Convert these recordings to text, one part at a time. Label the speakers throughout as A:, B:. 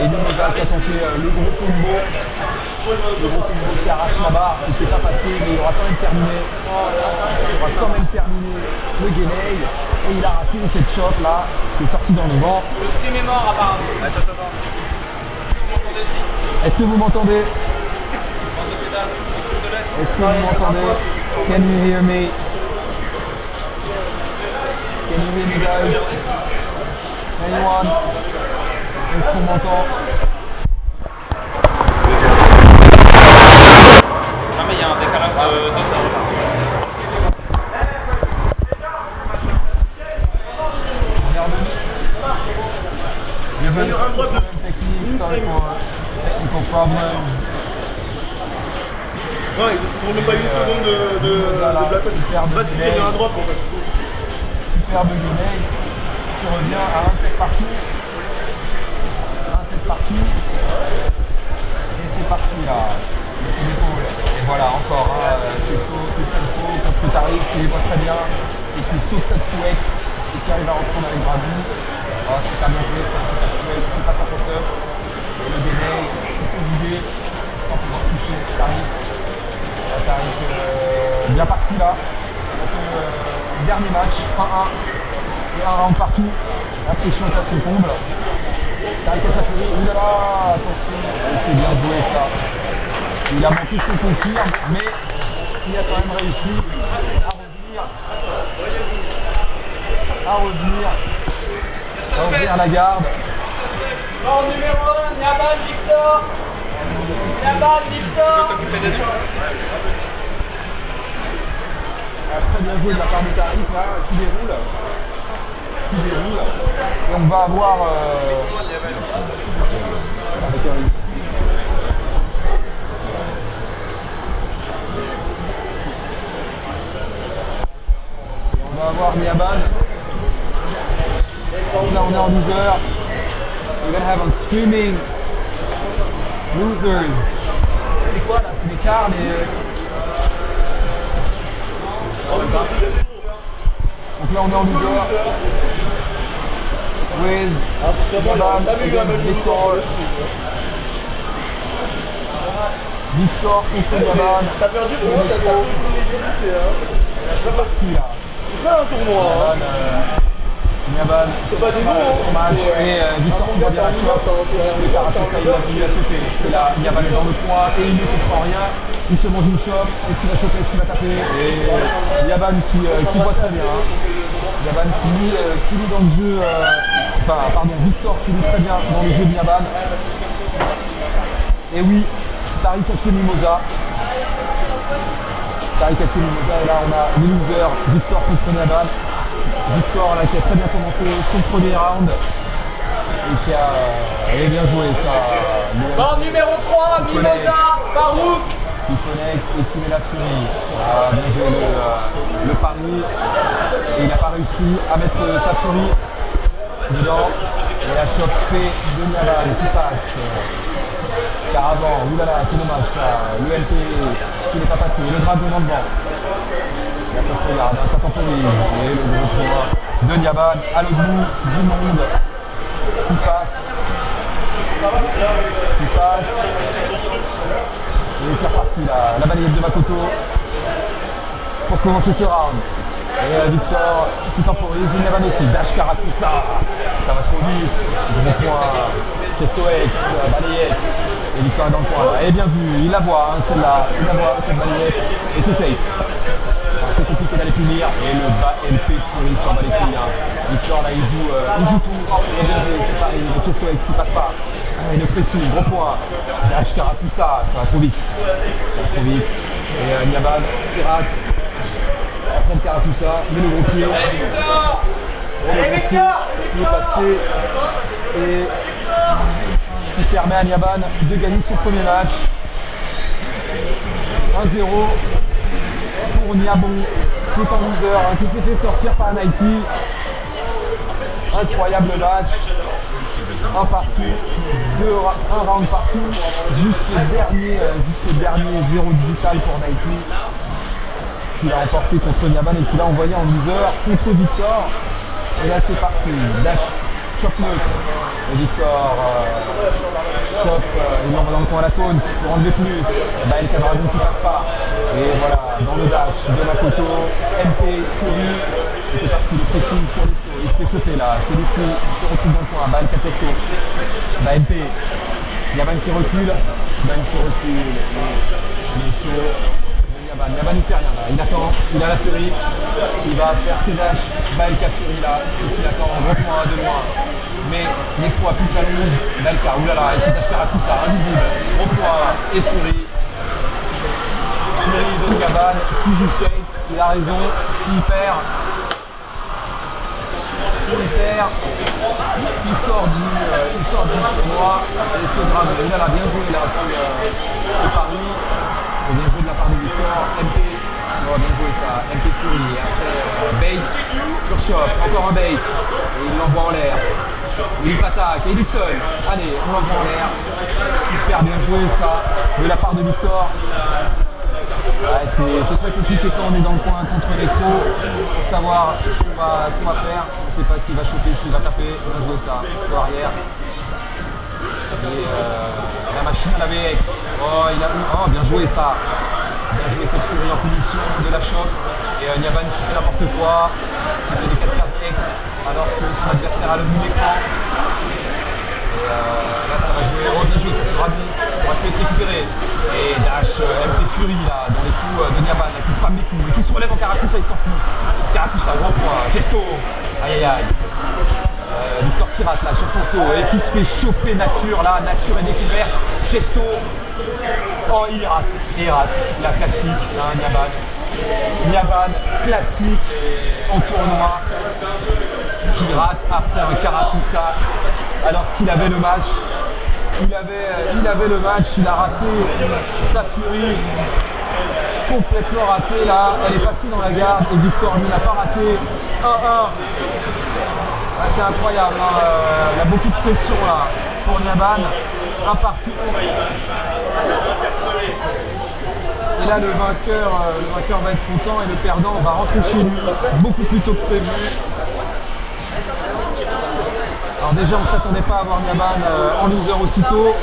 A: Et Mimosa qui a tenté le gros combo. Le gros combo qui arrache la barre, qui ne s'est pas passé, mais il aura quand même terminé. Il aura quand même terminé le Guenei. Et il a raté cette shot là, qui est sortie dans le vent.
B: Le stream est mort apparemment.
A: Est-ce que vous m'entendez? Est-ce que vous m'entendez? Can you hear me? Can you hear me guys? Anyone? Est-ce qu'on m'entend?
B: Non mais il y a un décalage de 2 secondes.
A: Technique, sorry for technical problems.
C: Non, ils n'ont même pas eu une seconde de Black Hole. Vas-y, il y a un drop en fait.
A: Superbe Guinée qui revient à 1-7 partout. 1-7 partout. Et c'est parti là. C'est l'épaule. Et voilà, encore, c'est saut contre Tariq qui les voit très bien. Et qui saute Tatsuex et qui arrive à reprendre avec Brady. Oh, c'est pas bien joué ça, c'est Tatsuex qui passe un post-up. Et le Guinée qui s'est vidé sans pouvoir toucher Tariq. Tariq bien parti là. Dernier match, 1-1 et un round partout. La pression est à son comble. Tariq Khachafuri, oulala, attention, c'est bien joué ça. Il a manqué son confirme, mais il a quand même réussi à revenir à la garde.
B: Bon, numéro 1, Niaban Victor. Niaban Victor.
A: Très bien joué de la part de Tariq là, qui déroule. Et on va avoir Niaban. Donc là on est en loser. We're gonna have on streaming losers. C'est quoi là? C'est les quarts, Donc là on est en loser. With Niaban against Victor. Victor contre Niaban.
C: T'as perdu pour moi, t'as
A: C'est parti là.
C: C'est ça un tournoi.
A: Niaban,
C: c'est pas des
A: son match. Et Victor qui va bien la shot. Le karaté, ça il a voulu la sauter. Et là, Niaban est dans le coin et il ne comprend rien. Il se mange une chope. Est-ce qu'il va choper? Est-ce qu'il va taper? Et Niaban qui voit très bien. Niaban qui lit dans le jeu. Victor qui lit très bien dans le jeu de Niaban. Et oui, Tariq a tué Mimosa. Tariq a tué Mimosa. Et là, on a les losers. Victor contre Niaban. Victor là, qui a très bien commencé son premier round et qui a bien joué ça.
B: Bon, numéro 3, Mimosa, Farouk.
A: Qui connecte et qui met la furie. Bien joué le pari. Et il n'a pas réussi à mettre sa furie dedans. Et la shot fait de Niaban qui passe. Car avant, oulala, c'est dommage ça. Le LP qui n'est pas passé. Le dragon dans le vent. Là, ça se regarde, ça temporise. Et le gros point de Niaban à l'autre bout du monde qui passe. Et c'est reparti là, la balayette de Makoto pour commencer ce round. Et Victor qui temporise, Niaban aussi, Dash Karakusa, ça va trop vite. Gros point, Chestoex, balayette. Et Victor est dans le coin. Et bien vu, il la voit celle-là, il la voit cette balayette. Et c'est safe. C'est compliqué d'aller punir et le bas LP de Fury s'en bat les couilles. Victor là il joue tout. Et bien joué, c'est pareil, le Chestoex qui passe pas. Et le pressing, gros point. Dash Karakusa, ça va trop vite. Et Niaban qui rate. Après le Karakusa, met le gros pied. Et le gros pied qui est passé. Et qui permet à Niaban de gagner son premier match. 1-0 pour Niabon, qui est en loser, qui s'est fait sortir par Nike. Incroyable match. Un partout, un round partout, jusqu'au dernier 0 digital pour Nike, qui l'a emporté contre Niaban et qui l'a envoyé en loser contre Victor. Et là c'est parti, dash, choc neutre. Et Victor dans le coin à la taunt pour enlever plus. Baelka Dragon qui passe pas. Et voilà, dans le dash de Makoto, MP, Fury. Et c'est parti, le pressing sur les sauts. Il se fait choper là. C'est lui qui se retrouve dans le coin. Baelka Testo. MP. Nyaban qui recule. Nyaban qui recule. Et les sauts. Nyaban ne fait rien là. Il attend. Il a la Fury. Il va faire ses dash. Baelka Fury là. Et puis il attend un gros point de loin. Mais Necro a plus de ballon. Baelka, oulala, il fait Ashkara tout ça, invisible. Gros point et Fury. Fury de Nyaban qui joue safe. Il a raison. S'il perd, il sort du tournoi et se grave. Oulala, bien joué là, c'est Paris. Et bien joué de la part de Victor. MP. Oh, bien joué ça, MP Fury. Et après, bait sur Chop, encore un bait. Et il l'envoie en l'air. Il attaque et il stun. Allez, on l'envoie en l'air. Super bien joué ça de la part de Victor. Ouais, c'est très compliqué quand on est dans le coin contre Necro pour savoir ce qu'on va faire. On ne sait pas s'il va choper, s'il va taper. Bien joué ça, sur arrière. Et la machine à la VX. Oh, bien joué ça. Bien joué cette Fury en punition de la choc. Et Nyaban qui fait n'importe quoi, qui fait des cascades X alors que son adversaire a le bout d'écran. Et là ça va jouer, oh bien joué, ça sera dit, on va être récupéré. Et dash MP Fury là, dans les coups de Nyaban, qui spamme les coups et qui se relève en Karakusa, il s'en fout. Karakusa, grand point, Gesto, aïe aïe aïe. Victor qui rate là sur son saut et qui se fait choper Nature là, Nature est découverte, Gesto. Oh il rate, la classique, là, Nyaban. Nyaban, classique en tournoi, qui rate après un Karakusa alors qu'il avait le match. Il avait le match, il a raté sa Fury, complètement raté là, elle est passée dans la garde et Victor lui n'a pas raté. 1-1. Ah, c'est incroyable, hein. Il y a beaucoup de pression là pour Nyaban, un partout. Et là le vainqueur va être content et le perdant va rentrer chez lui beaucoup plus tôt que prévu. Alors déjà on ne s'attendait pas à voir Nyaban en loser aussitôt.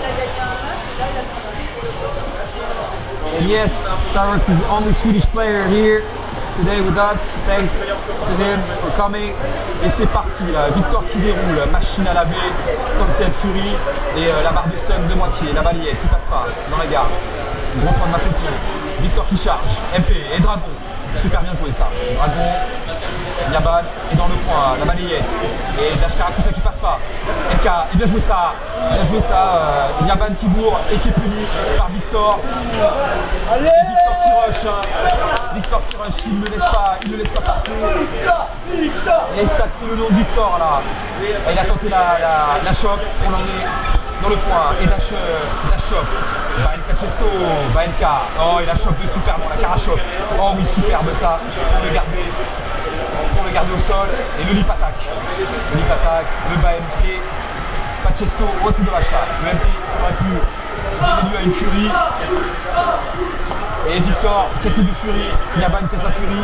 A: And yes, Starbucks is the only Swedish player here today with us. Thanks to him for coming. Et c'est parti là, Victor qui déroule, machine à laver, Cancel Fury et la barre de stun de moitié, la balayette qui passe pas dans la garde. Gros point de Makoto. Victor qui charge, MP et Dragon. Super bien joué ça. Dragon, Nyaban est dans le point, la balayette. Et Dash Karakusa qui passe pas. MK, et bien joué ça. Nyaban qui bourre et qui est puni par Victor. Et Victor qui rush. Victor qui rush, il ne laisse pas passer. Et ça crée le nom de Victor là. Et il a tenté la choc, on en est dans le point. Et Dash choc. Baelka Chesto, Baelka, oh il a choc de super bon, la Karachoc, oh oui superbe ça, pour le garder au sol, et le lip attaque, le bas MP, pas de Chesto, oh c'est dommage ça, le MP aurait pu donner lieu à une Fury, et Victor, cassé de Fury, Nyaban casse la Fury,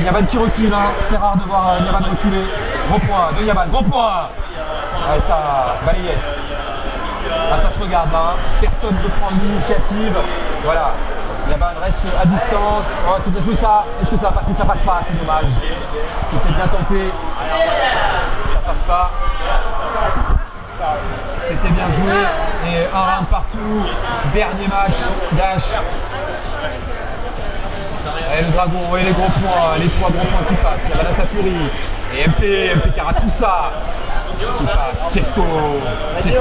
A: Nyaban qui recule, hein. C'est rare de voir Nyaban reculer, gros point de Nyaban, gros point, ouais, ça, balayette. Ah, ça se regarde là, hein. Personne ne prend l'initiative. Voilà, Nyaban reste à distance. Oh, c'est bien joué ça. Est-ce que ça va passer? Ça passe pas, c'est dommage. C'était bien tenté. Ça passe pas. C'était bien joué. Et un round partout. Dernier match. Dash. Et le dragon et les gros points, les 3 gros points qui passent. Il y a la Fury. Et MP Karakusa. Qui passe, Chesto X,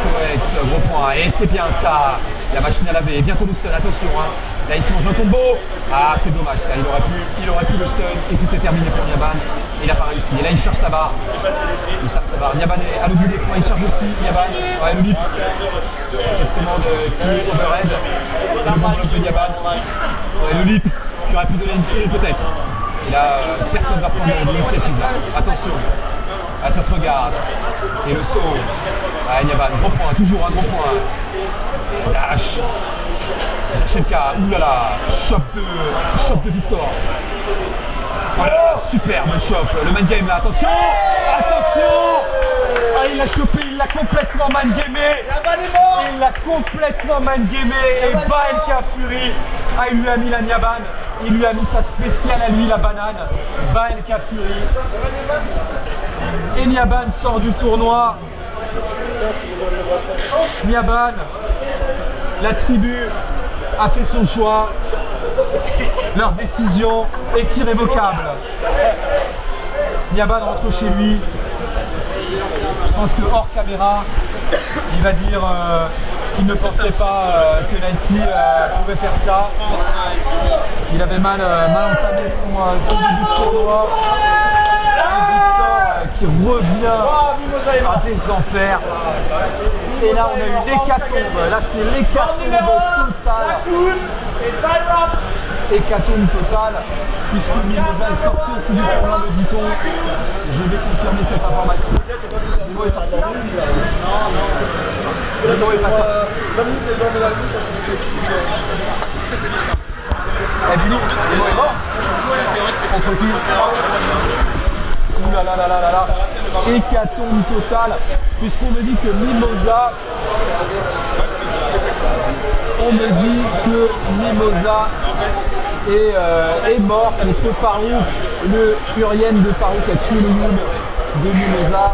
A: gros point, et c'est bien ça, la machine à laver, bientôt le stun, attention, hein. Là il se mange un combo, ah c'est dommage ça, il aurait pu le stun, et c'était terminé pour Nyaban, il n'a pas réussi, et là il cherche sa barre, Nyaban est à l'oubli des points, il charge aussi, Nyaban, ouais le lip, cette commande qui est overhead, le bon bloc de Nyaban, ouais, le lip, qui aurait pu donner une série peut-être, et là personne ne va prendre l'initiative là, attention. Ah, ça se regarde. Et le saut. Ah, Nyaban, gros point, toujours un gros point. Dash. Dash MK, oulala. Chop de Victor. Voilà, superbe chop. Le main game là, attention. Attention. Ah, il l'a chopé, il l'a complètement man-gamé. Il l'a complètement man-gamé. Et Bael Kafuri, ah, il lui a mis la Nyaban. Il lui a mis sa spéciale à lui, la banane. Bael Kafuri. Et Nyaban sort du tournoi. Nyaban, la tribu a fait son choix. Leur décision est irrévocable. Nyaban rentre chez lui. Je pense que hors caméra, il va dire qu'il ne pensait pas que Nighty pouvait faire ça. Il avait mal entamé son début de tournoi. Victor qui revient à des enfers. Et là on a eu l'hécatombe. Là c'est l'hécatombe totale. Hécatombe totale, puisque Mimosa est sorti aussi du tournoi, me dit-on. Je vais confirmer cette information. Nemo est sorti. Nemo est pas sorti. Eh Bilou, Nemo est mort. Contre qui? Ouh là là là là là là. Hécatombe totale, puisqu'on me dit que Mimosa. On me dit que Mimosa est mort contre Farouk, le Urien de Farouk a tué le Youn de Mimosa.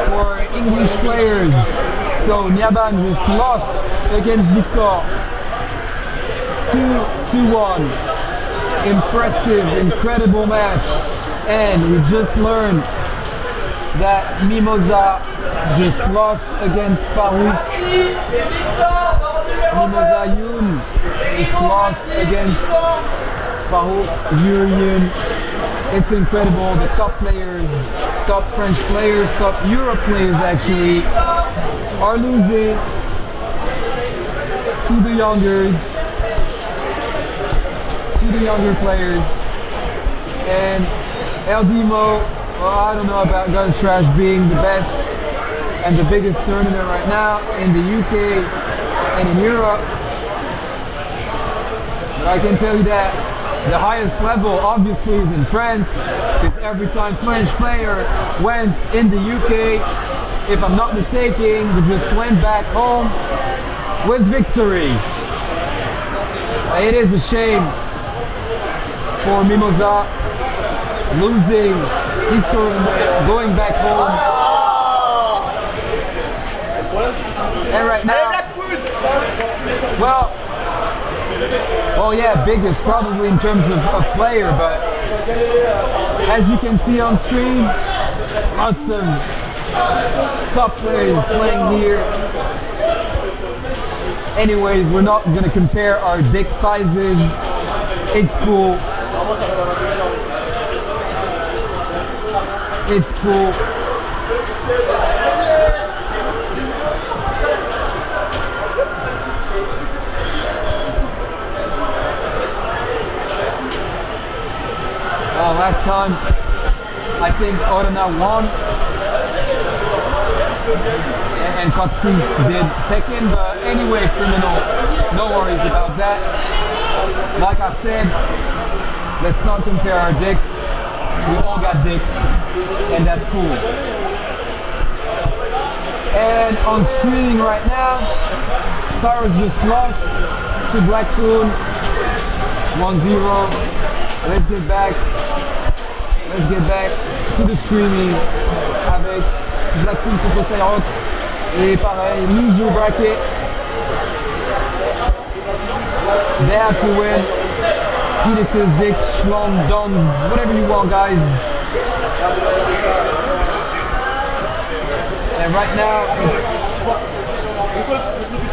A: For English players, so Nyaban just lost against Victor 2-1. Impressive, incredible match, and we just learned that Mimosa just lost against Farouk. Mimosa Youn is lost against Farouk Urien. It's incredible. The top players, top French players, top Europe players actually are losing to the younger players. And Eldimo, well, I don't know about Gun Trash being the best and the biggest tournament right now in the UK and in Europe. But I can tell you that the highest level obviously is in France, because every time French player went in the UK, if I'm not mistaken, they just went back home with victory. It is a shame for Mimosa losing his tournament, going back home. And right now, well, yeah, biggest probably in terms of player, but as you can see on stream, lots of top players playing here. Anyways, we're not going to compare our dick sizes. It's cool. It's cool. Last time, I think Orana won, and Kotsis did second, but anyway, criminal, no worries about that. Like I said, let's not compare our dicks. We all got dicks, and that's cool. And on streaming right now, Cyrus just lost to Blackpool 1-0. Let's get back to the streaming avec Blackpool contre Cyrox. Et pareil, loser bracket. They have to win. Penises, dicks, schlong, dons, whatever you want, guys. And right now, it's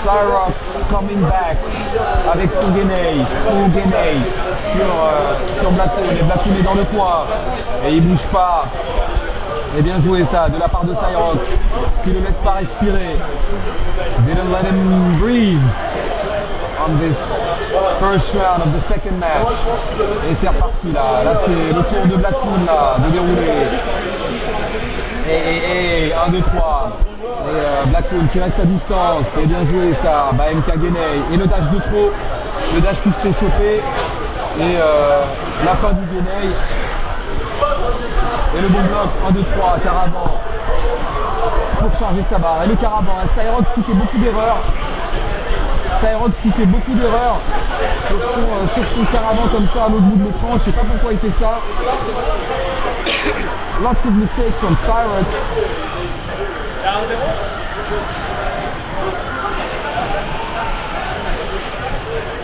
A: Cyrox coming back avec son Guinée, sur Blackpool. Et Blackpool est dans le coin et il bouge pas. Et bien joué ça de la part de Cyrox qui ne laisse pas respirer. Didn't let him breathe on this first round of the second match. Et c'est reparti là. Là c'est le tour de Blackpool là, de dérouler. Et 1, 2, 3. Et Blackpool qui reste à distance. Et bien joué ça. Bah, MK Guinée. Et le dash de trop. Le dash qui se fait choper. Et la fin du Guinée. Et le bon bloc. 1, 2, 3. Taraban. pour charger sa barre. Et le Caravan, Cyrox qui fait beaucoup d'erreurs. Cyrox qui fait beaucoup d'erreurs sur son Caravan comme ça à l'autre bout de l'écran. Je sais pas pourquoi il fait ça. Lots of mistakes from Cyrox.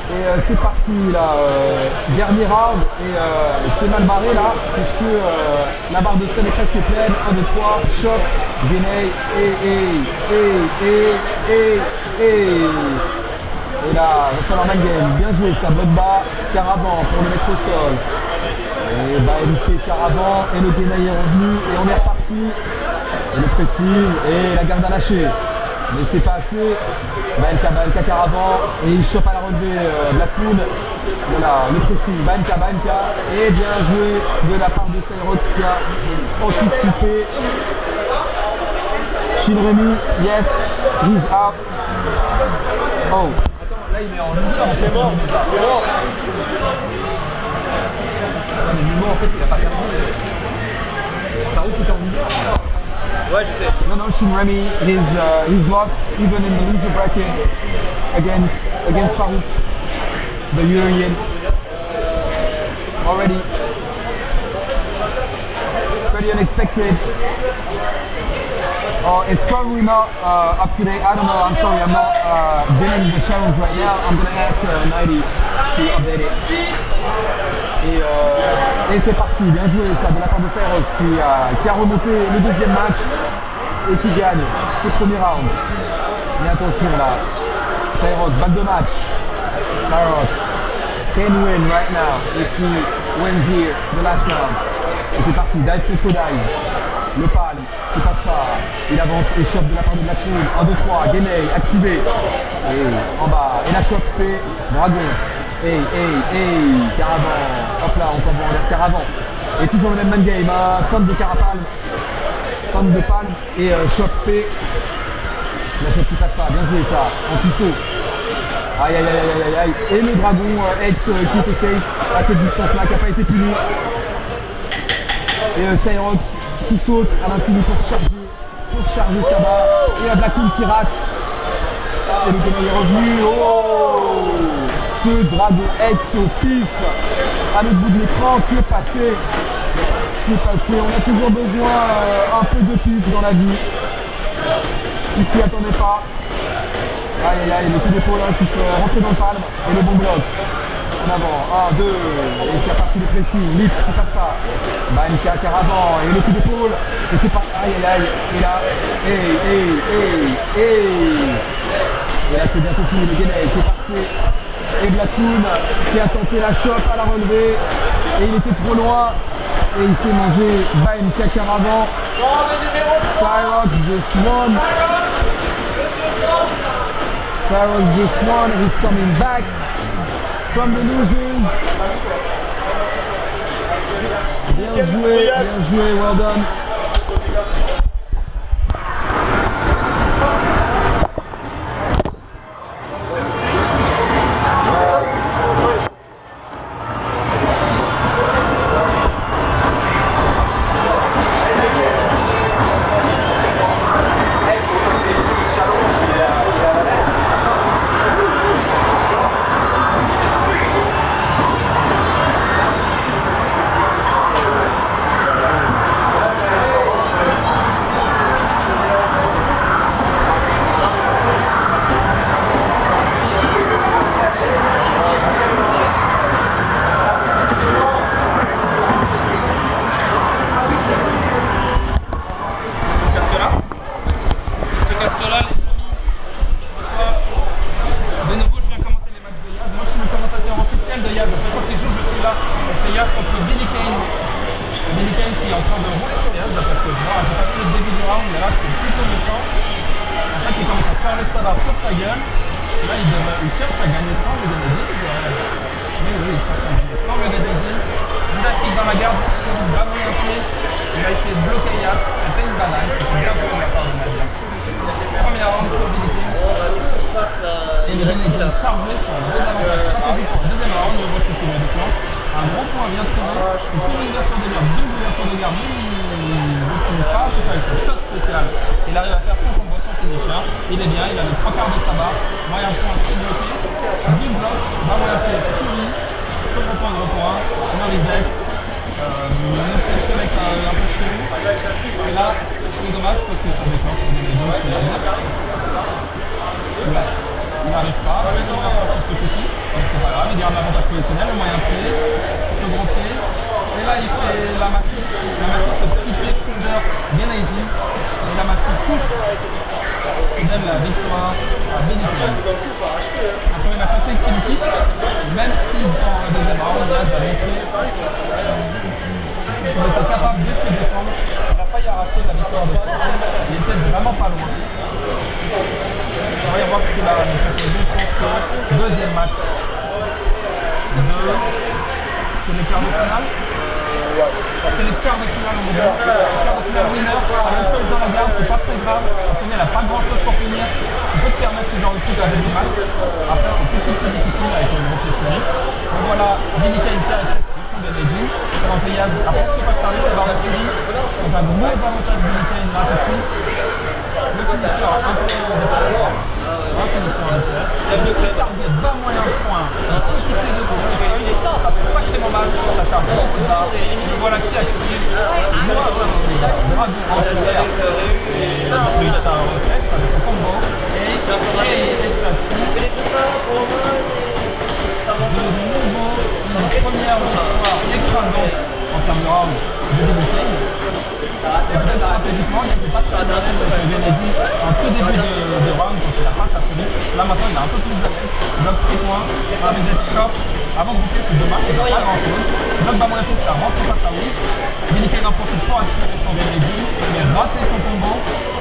A: Et c'est parti là, dernier round et c'est mal barré là puisque la barre de stun est presque pleine. 1, 2, 3, choc, Guinée et là, il va falloir game. Bien joué, ça bloque bas, Caravan pour le mettre au sol. Et bah éviter Caravan et le Guinée est revenu et on est reparti. Et le pressing et la garde à lâcher. Mais c'est pas assez. Banka Caravan et il chope à la relevée Blackmoon. Voilà, le pressing, Banka et bien joué de la part de Cyrox qui a anticipé. Shinremi, yes, he's up. Oh.
C: Là il est en loser, il est mort. Il est mort.
A: Mais Mimo en fait il a pas perdu. Taro qui est en loser.
C: Ouais, je sais.
A: No, Shinremi, he's lost even in the loser bracket against Farouk, the Urian. Already. Pretty unexpected. Oh, it's probably not up to date. I don't know. I'm sorry. I'm not winning the challenge right now. I'm gonna ask 90 to update it. Et c'est parti. Bien joué ça de la part de Cyrox qui a remonté le deuxième match et qui gagne ce premier round. Mais attention là. Cyrox, balle de match. Cyrox can win right now if he wins here the last round. Et c'est parti. Dive contre dive. Le palme qui passe pas, il avance et chope de la part de Blackmoon. 1, 2, 3, Guinée activé. Et en bas, et la chope fait Dragon. Caravan. Hop là, on envoie envers Caravan. Et toujours le même man game, hein. Feinte de Carapalme. Feinte de palme et chope fait. La chope qui passe pas, bien joué ça, en pisseau. Aïe. Et le Dragon X qui était safe à cette distance là, qui n'a pas été puni. Et Cyrox qui saute à l'infini pour charger sa barre. Et la Blackmoon qui rate. Et le Guinée est revenu. Oh, ce Dragon X au pif à l'autre bout de l'écran qui est passé. On a toujours besoin un peu de pif dans la vie. Il s'y attendait pas. Aïe, le coup d'épaule qui se rentre dans le palme. Et le bon bloc. En avant, 1, 2, et c'est parti le pressing, Lips qui passe pas, Banka, Caravan, et le coup d'épaule, et c'est pas, aïe, et là, et là c'est bientôt fini, le Guinée qui est passé, et Blackmoon qui a tenté la chope à la relevée, et il était trop loin, et il s'est mangé Banka, Caravan, Cyrox just won, he's coming back. From the losers. Bien joué, well done. un gros point bien trouvé. Il trouve une ouverture de garde, deux ouvertures de garde, mais il n'utilise pas, c'est ça, avec son shot spécial. Il arrive à faire son combo, son finisher. Il est bien, il a les 3 quarts de sa barre. Moyen point, c'est bloqué. Big block, bas moyen pied, Fury. Second point, gros point. No reset. Une autre question avec un peu de chelou. Et là, c'est dommage parce que ça déclenche des légions. Il n'arrive pas, il va sortir ce petit, donc c'est pas grave, il garde l'avantage positionnel, le moyen pied, le gros pied, et là il fait la massif, ce petit pied shoulder bien easy, et la massif touche, et donne la victoire à Benny Kane. Encore une fois, c'est kinetic, même si dans le deuxième round, Diaz a montré qu'il était capable de se défendre, il n'a pas y arracher la victoire de Kane, il était vraiment pas loin. On va y voir ce qu'il a proposé pour ce deuxième match. C'est les quarts de finale. C'est les quarts de finale au moment. Les quarts de finale winner. La même chose dans la garde, c'est pas très grave. Au final, il n'a pas grand chose pour finir. Tu peux te permettre ce genre de truc à début match. Après, c'est tout de suite plus difficile avec le gros pied. Donc voilà, Benny Kane qui a accepté son Benedine. Comment Diaz a presque pas starté, c'est dans la série. Donc un gros avantage de Benny Kane là tout de suite. Le finisseur un peu il y a deux targets, bas moyen point, un petit fait de gros, ça fait sacrément mal, ça charge beaucoup de barres, et voilà qui active, bravo en l'air, et il a un réflexe avec son combo, et ça tue, de nouveau une première victoire écrasante en termes de round de Benny Kane. Et peut-être stratégiquement, il n'était pas très à l'aise avec Benedine en tout début de round quand il a pas sa folie. Là maintenant, il a un peu plus de l'aise. Bloc 6 points, un reset shop. Avant de boucler, c'est dommage, il n'y a pas grand chose. Bloc bas moyen pied, ça rentre pas sa oui. Benny Kane en profite pour attirer son Benedine. Il a raté son combo.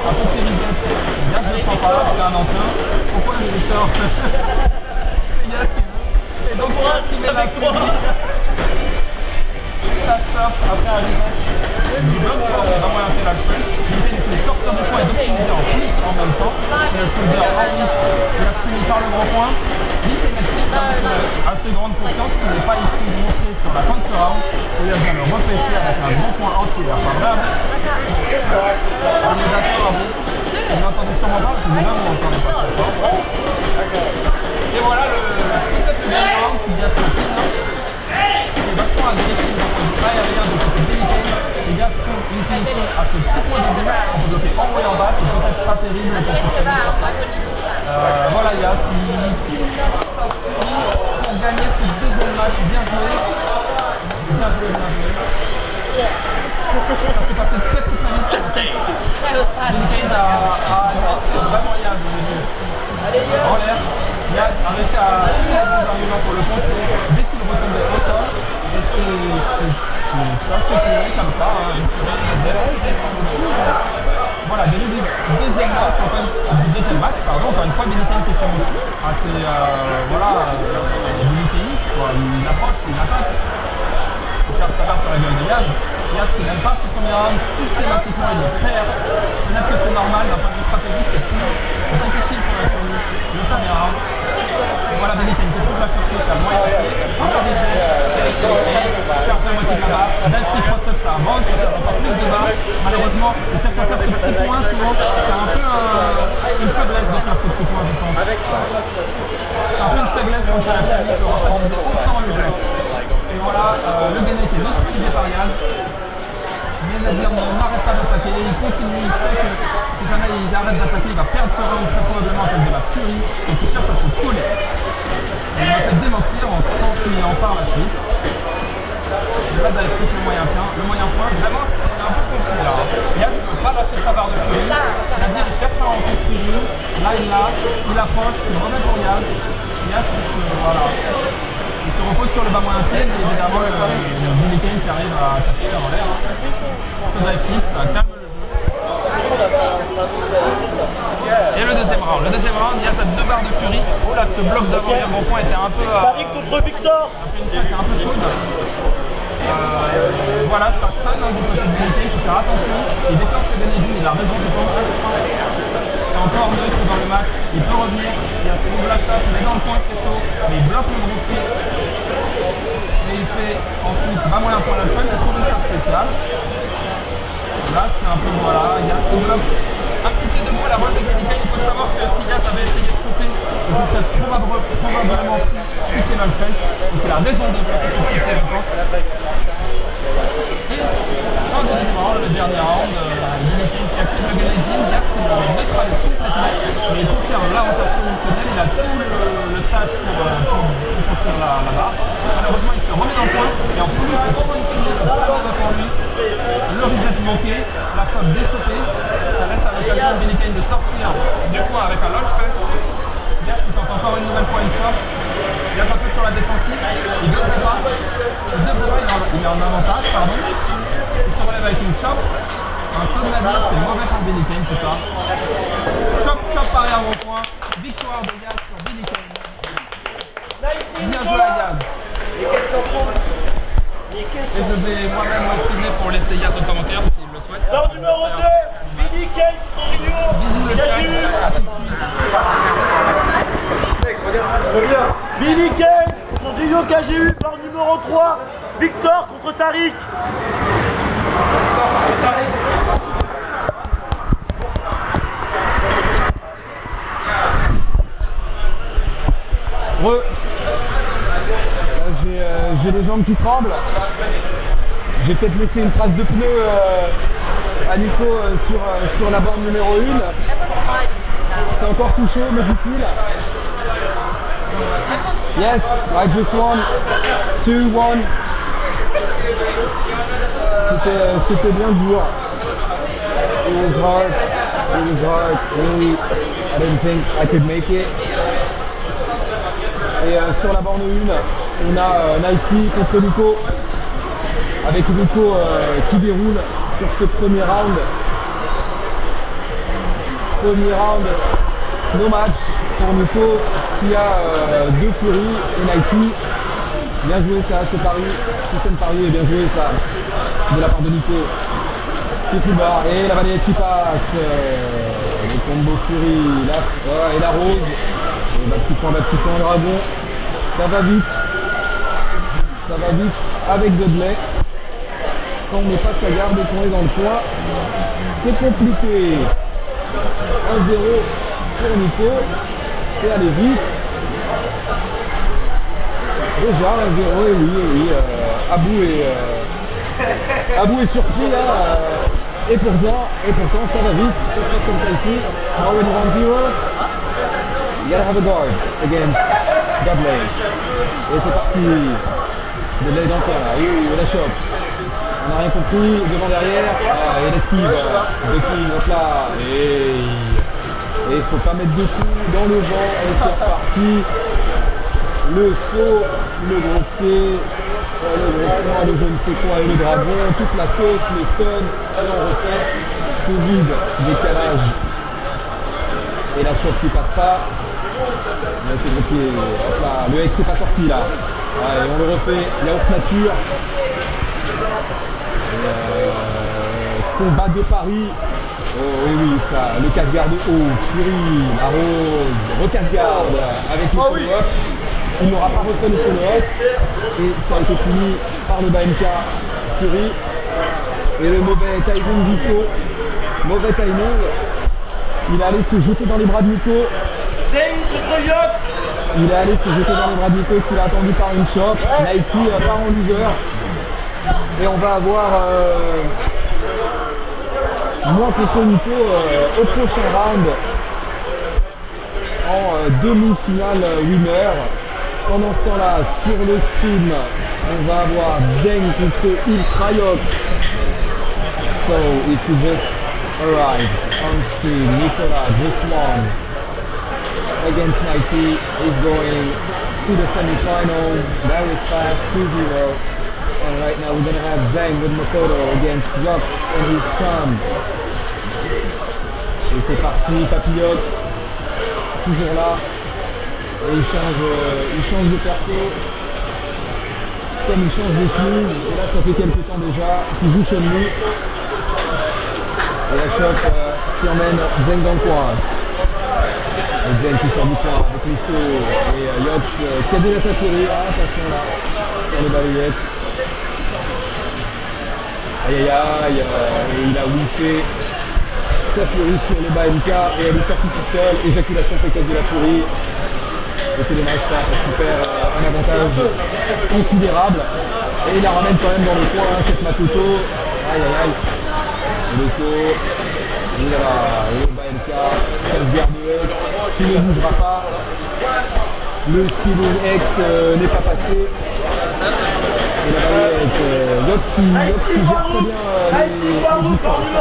A: Un petit reset. Diaz ne le prend pas, c'est un ancien. Pourquoi il le sort? C'est Diaz qui veut. Et donc, il met la folie. Ça sort après un reset. Il bloque fort, il va moyen la presse. Il fait des sortir du point et d'optimiser en plus en même temps. Et le shoulder en plus, il a fini par le grand point. Vite et mettre assez grande confiance qui n'est pas ici montré sur la fin de ce round. Il vient le repêcher avec un bon point entier. Enfin bravo. On est d'accord à vous. Vous n'entendez sûrement pas parce que vous-même vous n'entendez pas. Et voilà le deuxième round qui vient se finir. Il est vachement agressif d'un point de vue aérien de côté Benny Kane. Les gars font une finition à ce petit point de début, on peut bloquer en haut et en bas, c'est peut-être pas terrible pour voilà, il y a qui pour gagner ce deuxième match. Bien joué. Bien joué, bien joué. Ça s'est passé très vite. Benny Kane a laissé vraiment Yaz en l'air. Yaz a réussi à faire des arguments pour le contrer dès qu'il retombait au sol. Et ça se fait comme ça, voilà, début du deuxième match, encore une fois, Benny Kane qui se montre assez, voilà, Benny Kane, quoi, une approche, une attaque. Il cherche sa barre sur la gueule de Yaz. Yaz qui n'aime pas ce premier round, systématiquement il le perd. Peut-être que c'est normal, d'un point de vue stratégique, c'est plus difficile pour le premier round. Et voilà, Benny Kane qui trouve la surprise, ça a moins été, un peu d'essai, cherche la moitié de la barre, Diaz qui cross ça avance, ça fait encore plus de barres. Malheureusement, il cherche à faire ce petit point souvent, c'est un peu une faiblesse de faire ce petit point, je pense. C'est un peu une faiblesse quand il y a un technique, le renforcer autant le jeu. Et voilà, le Béné qui est neutralisé par Yaz. Benazir n'arrête pas d'attaquer, il continue, il sait que si jamais il arrête d'attaquer, il va perdre ce round très probablement à cause de la furie, donc il cherche à se coller. Et il va se démentir en s'enfuyant par la suite. Il va d'aller plus le moyen point, vraiment c'est un peu compliqué là. Yaz ne peut pas lâcher sa barre de furie. Benazir il cherche à rencontrer furie, là il approche, il remet pour Yaz. Yaz voilà. Il se repose sur le bas moyen pied, mais évidemment Benny Kane qui arrive à taper en l'air. Ce dive kick, ça calme le jeu. Et le deuxième round, il y a cette 2 barres de furie. Oh là, ce bloc d'avant et bon point était un peu...
C: Paris contre Victor.
A: C'était un peu chaude. Voilà, ça stun du côté de Benny Kane, il faut faire attention. Il déclenche le Benedine, il a raison je pense. C'est encore neutre dans le match, il peut revenir. Il y a ce blast up, mais dans le point c'est chaud. Mais il bloque le gros pied. Et il fait ensuite va moins un point à la fin, il trouve une carte spéciale. Là c'est un peu voilà, Yas développe un petit peu de mots à la volée de Benny. Il faut savoir que si Yas avait essayé de choper, ce serait probablement plus piqué mal fait. Donc il a raison de bloquer ce petit je pense. Et fin de deuxième round, le dernier round, Benny qui active le Gallagher, Yas qui le neutralise complètement. Mais il confirme l'avantage positionnel, il a tout le stage pour construire la barre. Malheureusement il se remet dans le point et en plus c'est pas une pour lui. Le reset manqué, la faute désautée, ça laisse à l'occasion de Benny de sortir du point avec un launch fest. Yas qui tente encore une nouvelle fois une shot. Yas un peu sur la défensive, il ne devrait pas, il est en avantage, pardon. Il se relève avec une chop. Un saut de navire, c'est mauvais pour Benny tout ça. Chop arrière au point. Victoire de Yas sur Benny Kane. Bien joué à Yas. Et je vais moi-même m'entraîner pour laisser Yas en commentaire s'il le souhaite.
C: Dans numéro 2, Benny Kane contre
A: Bisous le chat, à tout de suite.
C: Benny Kane contre Gio KGU par numéro 3, Victor contre Tariq.
A: J'ai les jambes qui tremblent. J'ai peut-être laissé une trace de pneu à Nico sur la borne numéro 1. C'est encore tout chaud, me dit-il. Yes, I just won. 2-1. C'était bien dur. It was hard. Really, I didn't think I could make it. Et sur la borne 1, on a Nighty contre Nico. Avec Nico qui déroule sur ce premier round. Premier round, no match pour Nico qui a 2 Fury et Nighty. Bien joué ça, ce pari, système pari est bien joué ça de la part de Nico. Qui fout barre et la manette qui passe. Le combo Fury et la rose. Et petit point, dragon. Ça va vite avec Dudley. Quand on met pas sa garde et qu'on est dans le coin, c'est compliqué. 1-0 pour Nico, c'est aller vite. Déjà 1-0 et oui, Abou est surpris là, et pourtant ça va vite, ça se passe comme ça ici. Now when 1-0, you gotta have a guard against Dudley. Et c'est parti. Dudley dans le coin là, oui, la chope. On n'a rien compris, devant derrière, et l'esquive de King, hop là, et il faut pas mettre de coups dans le vent, et c'est reparti. Le saut, le gros pied, le gros point, le je ne sais quoi, et le dragon, toute la sauce, le stun, et on refait ce vide, décalage. Et la chope qui passe pas, mais c'est gros pied, hop là, le X n'est pas sorti là. Allez, on le refait, yaourt nature. Combat de Paris. Oh oui, ça, le casse-garde haut, Fury, la rose, recasse-garde avec le follow-up. Il n'aura pas refait le follow-up. Et ça a été fini par le BMK Fury. Et le mauvais timing du saut. Mauvais timing. Il est allé se jeter dans les bras de Nico. Il est allé se jeter dans les bras de Nico qu'il a attendu par une chope. Nighty part en loser. Et on va avoir moi contre Nico au prochain round en demi-finale winner. Pendant ce temps-là, sur le stream, on va avoir Zeng contre Ultrayox. So if you just arrived on stream, Nicolas just won against Nighty, is going to the semi-finals. That was fast, 2-0. And right now we're going to have Zeng with Makoto against Yox and his Cram. Et c'est parti, Papillox, toujours là. Et il change de perso. Comme il change de chemise. Et là ça fait quelques temps déjà qu'il joue Chun-Li. Et la chope qui emmène Zeng dans le coin. Et Zeng qui sort du coin avec les sauts. Et Yox qui a déjà sa furie. Ah, attention là. Ça sur les balayettes. Aïe aïe aïe, et il a whiffé sa furie sur les bas MK et elle est sortie toute seule. Éjaculation précoce de la furie. Et c'est dommage ça, parce qu'il perd un avantage considérable. Et il la ramène quand même dans le coin, cette Makoto. Aïe aïe aïe. Le saut. Et là, le bas MK, casse-garde X, qui ne bougera pas. Le Spinning X n'est pas passé. Et la balayette, Yox qui gère très bien les distances.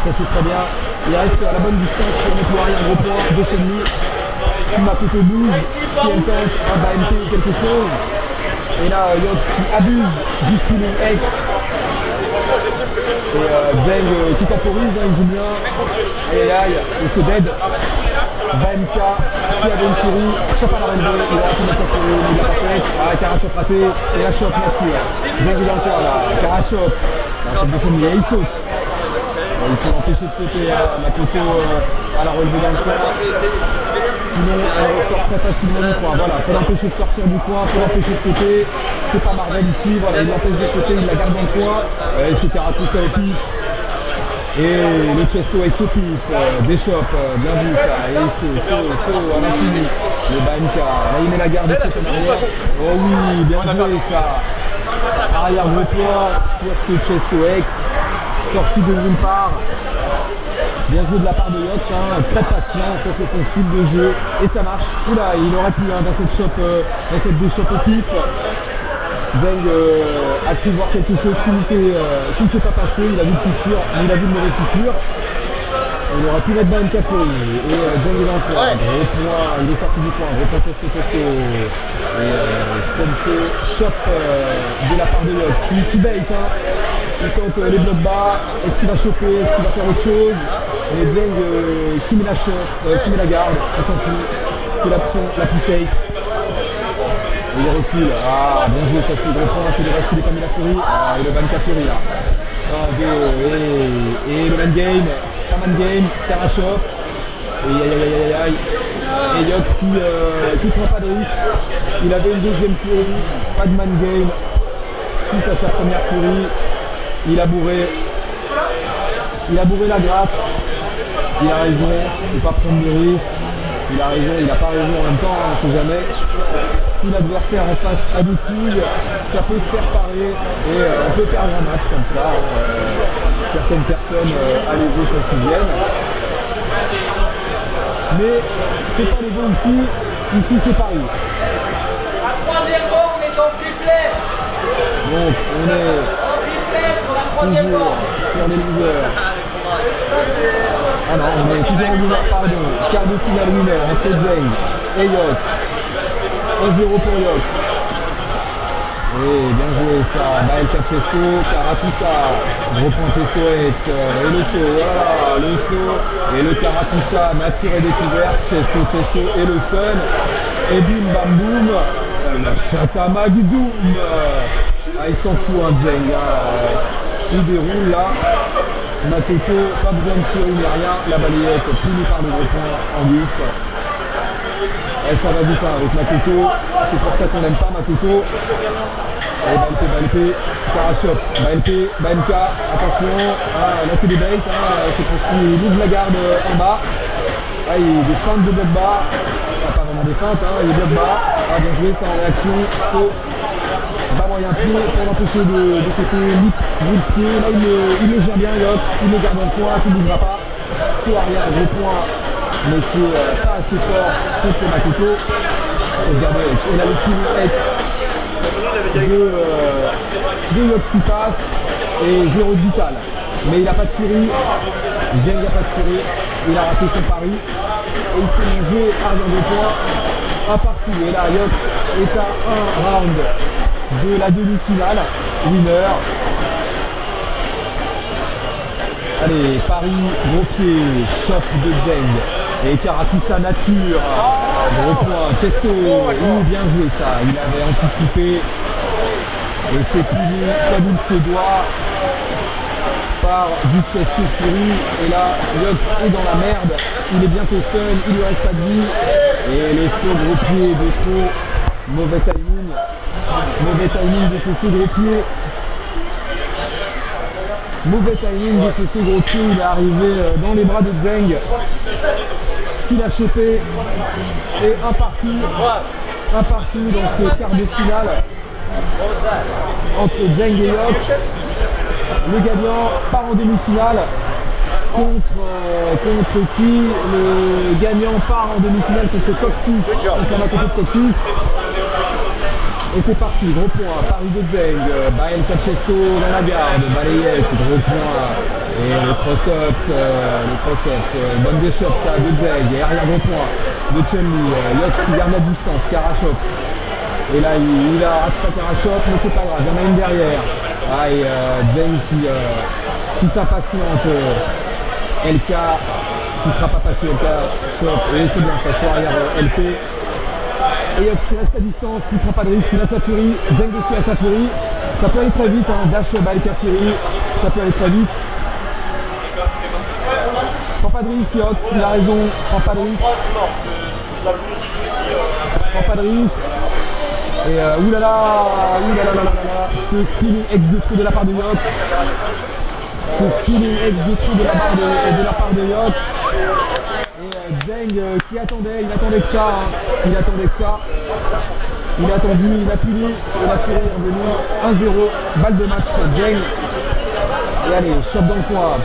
A: Ça c'est très bien. Il reste à la bonne distance pour déployer un gros point de chez lui. Si Makoto bouge, si elle tente un bas MT ou quelque chose. Et là, Yox qui abuse du Spinning X. Et Zeng qui temporise, hein, il joue bien. Aïe aïe aïe, il se dead. BMK qui avait une furie, chope à la relevée, il a raté sa furie, mais il l'a pas fait. Ah, Karachop raté, et la chope nature. Zeng il est encore là, Karachop, la tête de famille, et il saute. Bon, ils sont empêchés de sauter, Makoto à la relevée dans le coin. Sinon, elle ressort très facilement du coin. Voilà, il faut l'empêcher de sortir du coin, il faut l'empêcher de sauter. C'est pas Marvel ici, voilà, il l'empêche de sauter, il la garde dans le coin. Et c'est Karakusa au pif. Et le Chesto avec ce pif, des chops, bien vu ça. Et saut à l'infini. Le BMK, là il met la garde de pied en arrière. Oh oui, bien joué ça. Arrière gros point sur ce Chesto X. Sorti de nulle part. Bien joué de la part de Yox, hein, très patient, ça c'est son style de jeu et ça marche. Oula, il aurait pu dans cette shop, dans cette déchoppe au pif. Zeng a pu voir quelque chose qui ne s'est pas passé, il a vu le futur, mais il a vu le mauvais futur. Il aurait pu mettre dans une café et Zeng est dans le coin. Gros point, il est sorti du coin, gros point testo. Et Stenso shop de la part de Yox qui bait, hein. Il tente les blocs bas, est-ce qu'il va choper, est-ce qu'il va faire autre chose? Et Zeng qui met la shot, qui met la garde, on s'en fout, c'est l'option la plus safe. Et il recule, ah bien joué, ça c'est le gros point, c'est le reste qui n'est pas mis la furie, ah, et le BMK furie là. 1, 2, et le man game, Shaman game, Karachop, et aïe aïe. Et Yox qui prend pas de risque, il avait une deuxième furie, pas de man game, suite à sa première furie. Il a bourré la grappe, il a raison, il ne faut pas prendre de risque, il a raison, il n'a pas raison en même temps, on ne sait jamais. Si l'adversaire en face a des couilles, ça peut se faire parer et on peut perdre un match comme ça. Certaines personnes à l'ego s'en souviennent. Mais c'est pas l'ego ici c'est Paris.
B: À 3-0, on est en triplet.
A: Donc on est toujours sur les losers. Ah non, on est toujours en loser, pardon. Quart de finale winner entre Zeng et Yox. 1-0 pour Yox. Et bien joué ça. BMK Chesto, Karakusa. Gros point Chesto X. Et le saut, voilà, le saut. Et le Karakusa, nature et découverte. Chesto et le stun. Et bim bam boum. La Chata Magdoum. Ah, il s'en fout, hein, Zeng. Il déroule là. Makoto, pas besoin de furie ni rien. La balayette punie par le gros point en gif. Et ça va vite avec Makoto. C'est pour ça qu'on n'aime pas Makoto. Et BMP, Karachop, BMK, attention. Ah, là c'est des baits. C'est pour qu'il ouvre la garde en bas. Ah, il y a des feintes de bloc bas. Pas vraiment des feintes, il est bloc bas. Ah, bien joué, ça en réaction. Saut. Bas moyen pied pour l'empêcher de sauter le pied. Là il le gère bien Yox, il le garde en point, qui ne bougera pas. Saut arrière, gros point, mais qui est pas assez fort contre Makoto. Et là le kill X de Yox qui passe et 0 de vital. Mais il n'a pas de furie, Zeng n'a pas de furie, il a raté son pari. Et il s'est mangé arrière de point un partout. Et là Yox est à un round de la demi-finale, winner. Allez, Paris, gros pied, choc de Zeng. Et Karakusa nature, gros point, Chesto, bien joué ça, il avait anticipé. Et c'est puni comme il se doit par du Chesto Fury. Et là, Yox est dans la merde, il est bientôt stun, il lui reste pas de vie. Et le saut gros pied de trop, mauvais timing. Mauvais timing de ce gros pied. Mauvais timing de ce gros pied. Il est arrivé dans les bras de Zheng. Qui l'a chopé. Et un partout dans ce quart de finale entre Zheng et Yox. Le gagnant part en demi-finale contre qui? Le gagnant part en demi-finale contre Coxis, contre la côté de Coxis. Et c'est parti, gros point, Paris de Zheng, Bael Cachesto dans la garde, balayette, gros point. Et le cross-ups, bonne déchoppe ça de Zheng, et arrière gros point de Chen-Li, Yox qui garde la distance, Karachop. Et là il a raté sa Karachop, mais c'est pas grave, il y en a une derrière. Ah, et Zheng qui s'impatiente, LK qui ne sera pas passé, LK Chop, et c'est bien, ça sort arrière LP. Et Yox qui reste à distance, il ne prend pas de risque, il a sa furie, Zheng aussi a sa furie. Ça peut aller très vite, hein. Dash LK Fury, ça peut aller très vite. Prends pas de risque Yox, il a raison, prends pas de risque. Prends pas de risque. Et oulala, ce spinning X de trou de la part de Yox. Ce spinning X de trou de la part de Yox. Et Zheng qui attendait, il attendait que ça. Hein. Il attendait que ça. Il a attendu, il a puni. Et la furie est revenue. 1-0, balle de match pour Zheng. Et allez, shot dans le coin.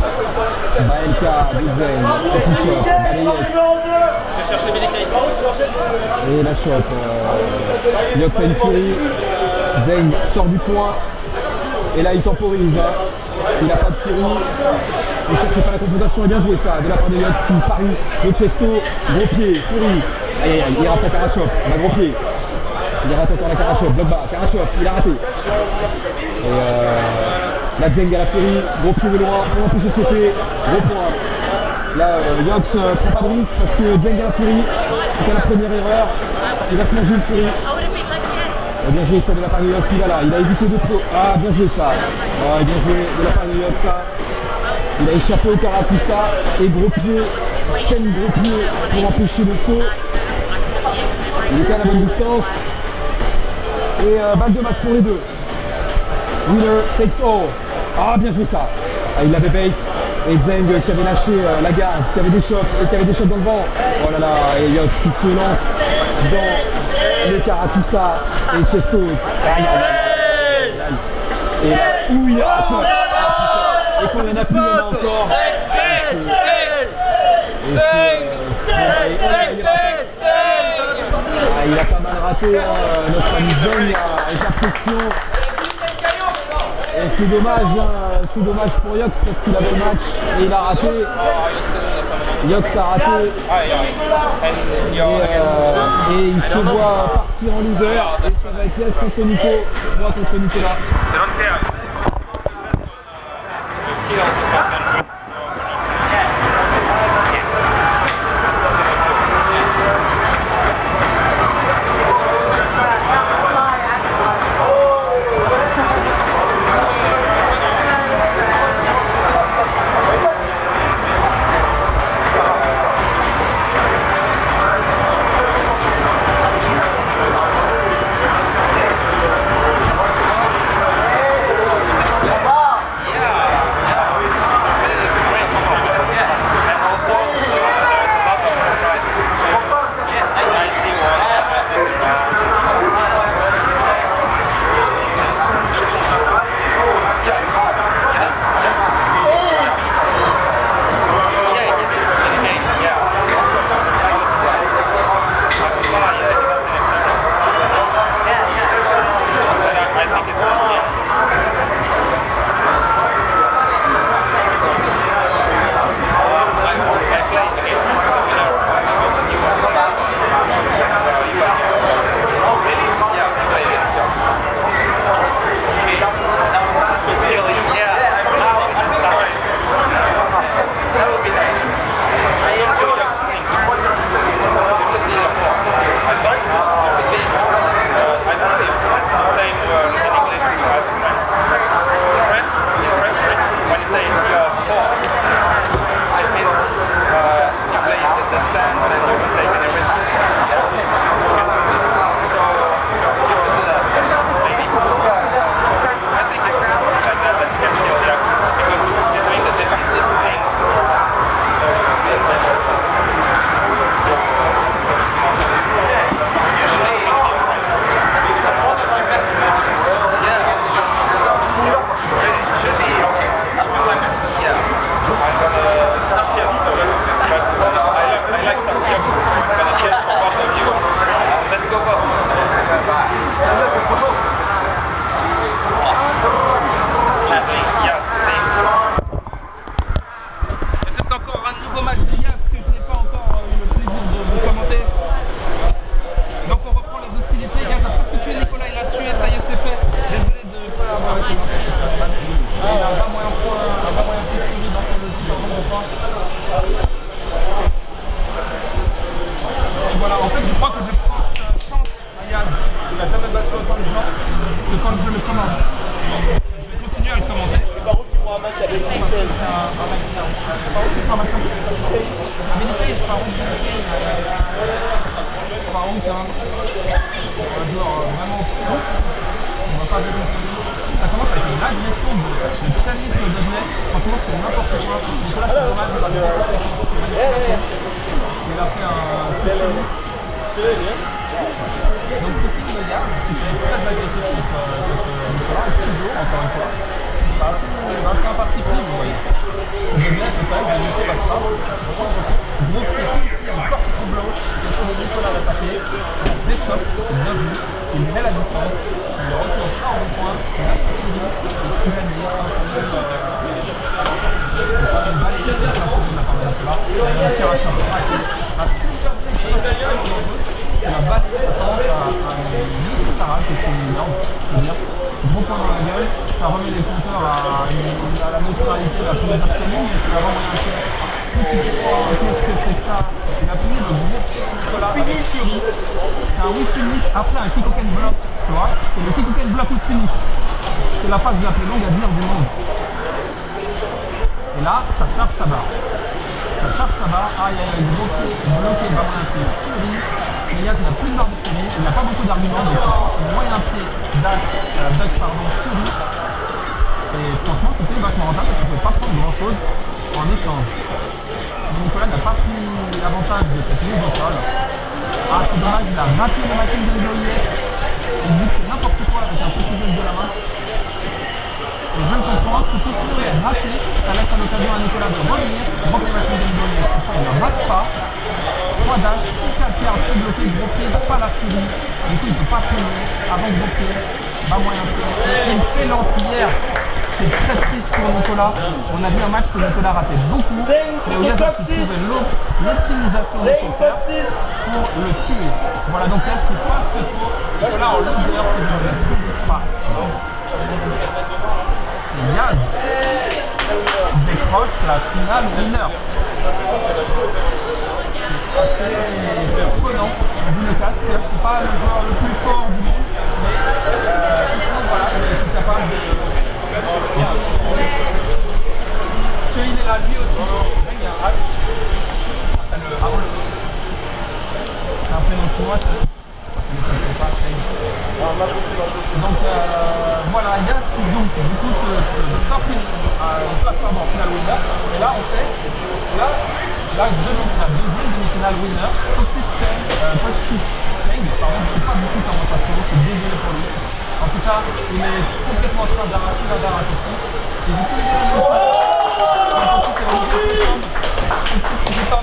A: LK de Zheng, petit shot, balayette. Et la shot. Yox a une furie. Zheng sort du point. Et là il temporise. Hein. Il n'a pas de furie. Il ne cherche pas la confrontation. Et bien joué ça de la part de Yox qui parie. Le Chesto, gros pied, furie. Et il rate la Karachop. On a gros pied. Il rate encore la Karachop. Bloc bas. Karachop, il a raté. Et la Zheng à la furie. Gros pied de loin. On empêche de sauter. Gros point. Là, Yox prend pas de risque parce que Zheng a la furie. C'est la première erreur. Il va se manger une furie. Bien joué ça de la part de Yox, il va là, il a évité de pro. Ah, bien joué ça. Ah, bien joué de la part de Yox ça. Il a échappé au Karakusa et gros pied, stem gros pied pour empêcher le saut. Il était à la bonne distance. Et balle de match pour les deux. Winner takes all. Ah, bien joué ça. Ah, il avait bait. Et Zheng qui avait lâché la garde, qui avait des chocs et qui avait des chocs dans le vent. Oh là là, et Yox qui se lance dans le Karakusa et Chesto. Et là, ouh, il rate. Et quand il y en a plus, il y en a encore. Il a pas mal raté, notre ami Zheng avec la pression. Et c'est dommage pour Yox parce qu'il avait le match et il a raté. Yox a raté. Et il se voit partir en loser. Et ça va être Yes contre Nico, moi contre Nicolas. Yaz, il n'a jamais battu autant de gens que quand je le commande. Je vais continuer à le commenter.
C: Et par contre, ils font un match avec Intel.
A: C'est un match bien. C'est pas un match habilité, je parle par contre, un joueur vraiment fou. On va pas dire ça commence avec une agression de Chalice sur le Dudley. Franchement, c'est n'importe quoi. Donc là, c'est dommage. Il a fait un donc possible de garde, qui est très agressif contre Nicolas, toujours, encore une fois. C'est un parti pris, vous voyez. Le Dudley, c'est pas grave, je ne sais pas grave. Gros critique, il y a une forte blow, le Nicolas va taper, il déchoppe, c'est bien vu, il met la distance, il le retourne ça en point, il a ce qu'il dit, il va venir, une validation de la faute de la part de Nicolas, il a une tiration rapide, c'est la batte qui commence à une Sarah, c'est énorme, c'est bien. Gros point dans la gueule, ça remet les compteurs à la neutralité, la chose absolue, mais c'est vraiment moyen de faire. Qu'est-ce que c'est que ça? Il a fini le gros Nicolas avec Fury. C'est un whip finish après un kick and block, tu vois? C'est le kick and block whip finish. C'est la phase la plus longue à dire du monde. Et là, ça charge sa barre. Ça charge sa barre. Ah, il y a bloqué, vraiment un pied Fury. Mais Yaz n'a plus de barre de Fury. Il n'a pas beaucoup d'arguments, donc c'est moyen pied Duck, Fury. Et franchement, c'était vachement rentable parce qu'il ne pouvait pas prendre grand chose en échange. Mais Nicolas n'a pas pris l'avantage de cette mise au sol. Ah, c'est dommage, il a raté la machine de l'OIS. Il dit que c'est n'importe quoi avec un petit geste de la main. Et je le comprends, surtout si il est raté, ça laisse à l'occasion à Nicolas de revenir, bloquer la machine de l'OIS. Pourquoi il ne rate pas? 3 dash, 4 cartes, tout bloqué, gros pied, il n'a pas la furie. Du coup, il ne peut pas freiner avant gros pied. Bas moyen pied. Et il fait l'antillère. C'est très triste pour Nicolas. On a vu un match où Nicolas ratait beaucoup. Mais au lieu de trouver l'optimisation nécessaire pour le tuer. Voilà, donc là, ce qui passe ce tour. Nicolas en loser, c'est de ne plus pas. Et Yaz décroche la finale winner. C'est surprenant, vu le casque. C'est pas le joueur le plus fort du monde. Mais voilà, il est capable de. Il est là lui aussi. Il y a un hack. C'est un prénom chinois. Mais ça ne fait pas. Donc voilà, Yaz qui donc du coup se sort une place en finale winner. Et là on fait la deuxième demi-finale winner. Toxic Chain, pardon, je ne sais pas du tout comment ça se prononce, c'est désolé pour lui. En tout cas, il est complètement en train d'arracher la barre à Toxic. Et du coup, il est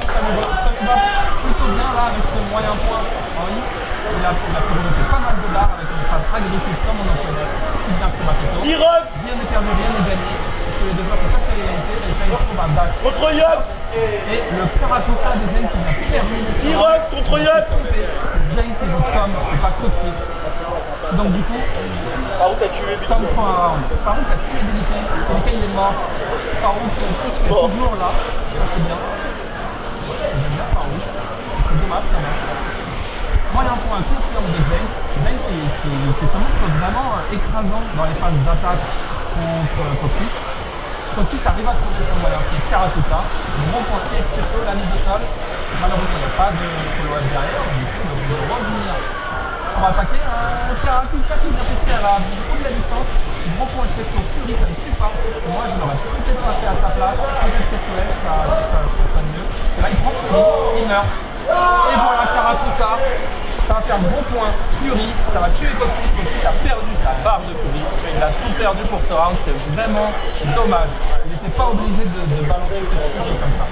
A: ça lui va plutôt bien là avec ce moyen point en I. Il a provoqué pas mal de barres avec une phase agressive comme on en connaît, si bien que Makoto. Bien éternué, bien gagné. Parce que les deux joueurs sont presque à l'égalité, et ça il trouve un dash.
C: Contre Yops.
A: Et le Karatusa des Zen qui vient terminer.
C: T-Rock contre Yops.
A: C'est Zen qui joue Tom, c'est pas Toxic. Donc du coup,
C: Farouk a tué
A: Tom prend un round. Farouk a tué Delicain, Delicain il est mort. Farouk est toujours là, c'est bien. J'aime bien Farouk, c'est dommage quand même. Moyen pour un confirme de Zen. Zen c'est se montre vraiment écrasant dans les phases d'attaque contre Toxic. Toxic arrive à trouver son moyen, c'est Karatusa. Bon point excepté la mise de sol. Malheureusement il n'y a pas de follow-up derrière, du coup donc on va revenir. On va attaquer un Karatusa qui vient tester à la bout de la distance. Gros point exception Fury, ça ne suit pas. Moi je l'aurais peut-être pas fait à sa place, peut-être KTOS, ça sonne mieux. Et là il prend Fury, il meurt. Et voilà Karatusa. Ça va faire bon point Fury, ça va tuer Toxic. Toxic a perdu sa barre de Fury. Il a tout perdu pour ce round, c'est vraiment dommage. Il n'était pas obligé de balancer cette Fury comme ça.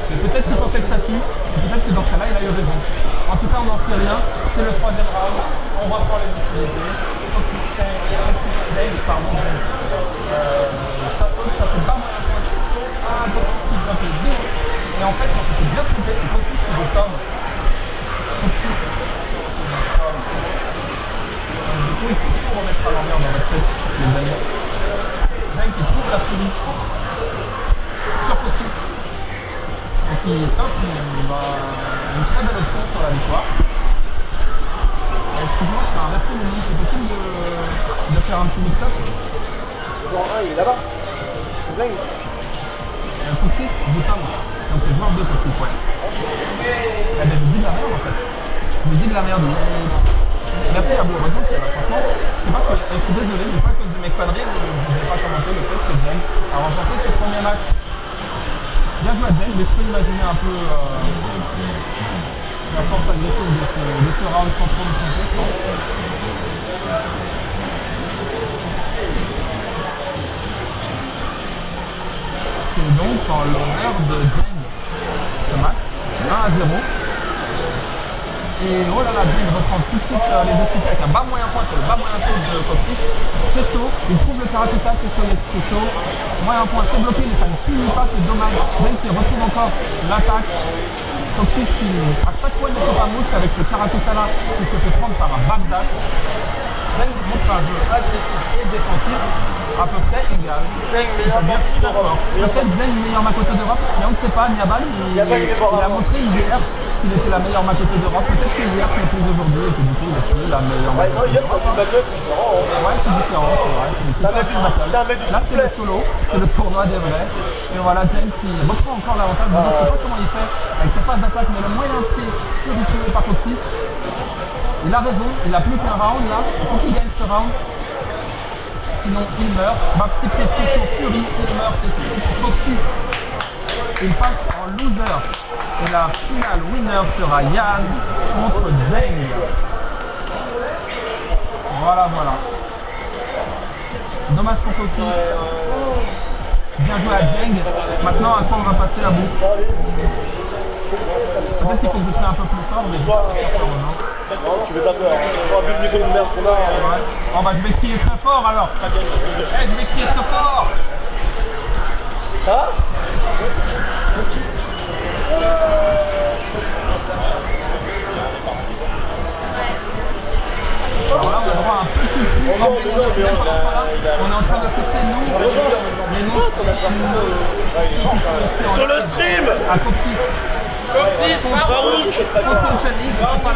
A: Peut-être qu'il pensait que ça tue, peut-être que dans ce cas-là il a eu raison. En tout cas on n'en sait rien, c'est le troisième round, on va pouvoir les utiliser. Toxic Chain, pardon, ça fait pas mal à Toxic qui vient de le dire. Et en fait quand on s'est bien trompé, c'est Toxic qui veut Tom. Toxic. Du coup, il faut tout remettre à l'envers dans votre tête, les amis. Zen qui trouve la Fury sur Toxic. Et qui top une très belle option sur la victoire. Excuse-moi, passer le nom, c'est possible de faire un petit mix-up?
C: Joueur 1, il est là-bas. Zeng.
A: Toxic, Boutam. Donc c'est joueur 2 Toxic, ouais. Eh ben, je vous dis de la merde en fait. Je vous dis de la merde. Merci à vous, heureusement que franchement, c'est parce que je suis désolé, mais pas à cause de mes conneries, je ne vais pas commenter le fait que Zeng a remporté ce premier match. Bien joué à Zeng, mais je peux imaginer un peu la force agressive de ce round sans trop le sentir, je pense. C'est donc en l'honneur de Zeng ce match, 1-0. Et oh là là, Zeng reprend tout de suite les deux petits avec un bas moyen point sur le bas moyen point de Toxic. C'est chaud, il trouve le Karakuta, c'est chaud. Moyen point, c'est bloqué, mais ça ne finit pas, c'est dommage. Zeng qui retrouve encore l'attaque. Toxic qui, à chaque fois, ne fait pas mouche avec ce Karakuta là, qui se fait prendre par un backdash. Zeng montre un jeu agressif et défensif à peu près égal.
C: Zeng, meilleur Makoto d'Europe.
A: Peut-être Zeng, meilleur Makoto d'Europe, mais on ne sait pas, Niabal, il a montré hier qu'il était la meilleure Makoto d'Europe, peut-être que hier, mais plus aujourd'hui, et que du coup, il a fini la meilleure Makoto.
C: Non, hier, quand tu battais, c'est différent.
A: Ouais, c'est différent, c'est vrai. Là, c'est le solo, c'est le tournoi des vrais. Et voilà, Zeng qui reprend encore l'avantage. Je ne sais pas comment il fait avec ses phases d'attaque, mais le moyen pied spiritueux par Toxic. Il a raison, il n'a plus qu'un round là, il faut qu'il gagne ce round. Sinon il meurt. Ma petite question sur Fury, il meurt, c'est Toxic. Il passe en loser. Et la finale winner sera Yann contre Zeng. Voilà, voilà. Dommage pour Toxic. Bien joué à Zeng. Maintenant, à quoi on va passer à bout? Peut-être qu'il faut que je fasse un peu plus fort, mais je vais pas faire non.
C: Non, tu veux ta peur. Tu auras vu le micro de merde qu'on a.
A: Ouais. Oh bah je vais crier très fort alors. Eh, je vais crier très fort.
C: Hein?
A: Alors là, on a droit à un petit trou. On est en train d'assister nous. Mais nous,
C: Sur le stream!
A: à Toxic.
B: Toxic, Farouk.
A: Contre League, je pense.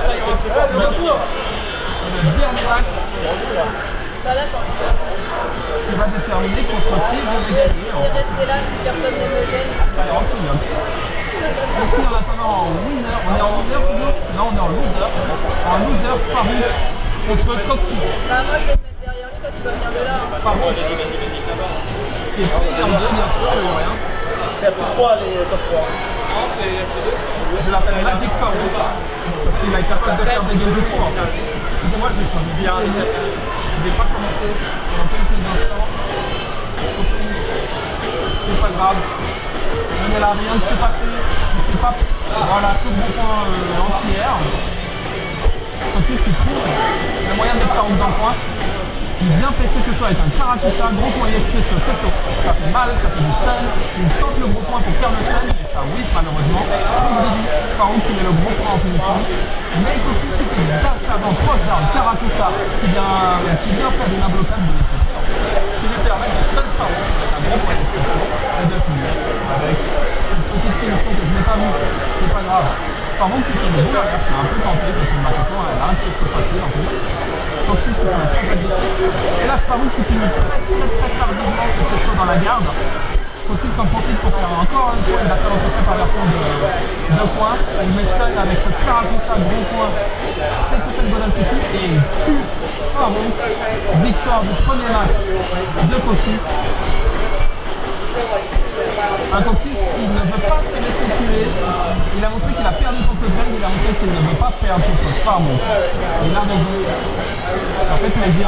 A: Ça y est, le dernier match qui va déterminer contre qui je vais gagner. Ça y est, on se souvient. Ici, en attendant en winner, on est en winner toujours? Non, on est en loser. En loser, Farouk contre Toxic.
D: Bah moi je vais me mettre derrière lui, toi tu vas venir de là.
A: Farouk qui est payé en 2, bien sûr, je veux rien.
C: C'est à peu près les top 3.
A: Je l'appelle Magic Farouk parce qu'il a été capable de faire des games de fou. Excusez-moi, je vais changer bien. Je ne vais pas commencer pendant quelques instants. C'est pas grave. On est là, rien ne s'est passé. Voilà, tout bon point entière. Toxic qui trouve le moyen de faire dans le point. Il vient tester ce soir avec un Karakuta, gros point ISP sur Seto. Ça fait mal, ça fait du stun. Il tente le gros point pour faire le stun, mais ça whiff malheureusement. Farouk qui met le gros point en punition. Mais Toxic qui dash avant proche d'un Karakuta qui vient faire une imblocade de l'effet. Ce qui lui permet de stun Farouk avec un gros point ISP et de punir avec une petite punition que je n'ai pas vue. C'est pas grave. Farouk qui fait une boule, c'est un peu tenté parce que Makoto elle a un petit peu passé en plus. Toxic qui sont très agressifs. Et là, Farouk qui finit très tardivement sur cette chose dans la garde. Toxic en profite pour faire encore une fois une bataille en par version de 2 points. Il met stun avec ce Karakuta gros point. C'est tout un golden petit et il tue Farouk. Victoire du premier match de Toxic. Un Toxic qui ne veut pas se laisser tuer. Il a montré qu'il a perdu contre Zeng, il a montré qu'il ne veut pas perdre contre Farouk. Il a raison. Ça fait plaisir.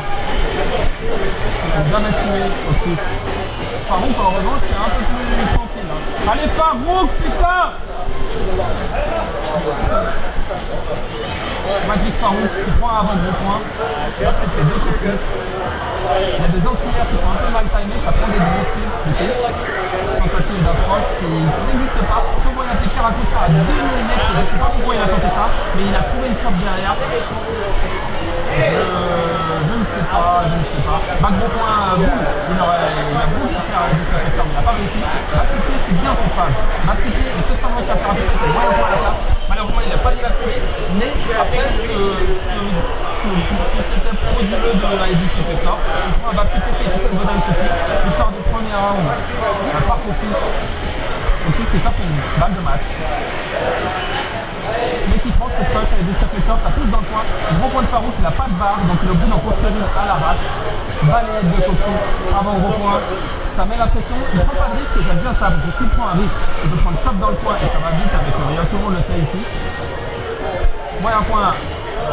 A: Il n'a jamais tué Toxic. Farouk en revanche c'est un peu plus tranquille. Hein. Allez Farouk, putain! Magic Farouk qui prend avant le gros point. Là c'est les deux Toxic. Il y a des auxiliaires qui sont un peu mal timés, ça prend des gros kills. Tentative d'approche qui n'existe pas. Son moyen de Karakuta à 2 mm, je ne sais pas pourquoi il a tenté ça, mais il a trouvé une shot derrière. Je ne sais pas. Back gros point, boule. Il a boule qui fait du Karakuta, mais il n'a pas réussi. Back-pied, c'est bien son phase. Back-pied, il se sent que Karakuta, c'est moyen point à la place. Malheureusement, il n'a pas dit la tuer, mais dans les 10 qui fait fort. On va petit essayer de faire le bonhomme city. Victoire du premier round par Coxis. Coxis qui sort une balle de match. Mais qui prend ce coach avec des circuiteurs, ça pousse dans le coin. Gros point de Farouk, il n'a pas de barre, donc le bout d'en construire à l'arrache. Balayette de Coxis avant gros point. Ça met la pression, il ne prend pas de risque et j'aime bien ça, parce que s'il prend un risque, il peut prendre shot dans le coin et ça va vite avec le meilleur, tout le monde le sait ici. Moyen point,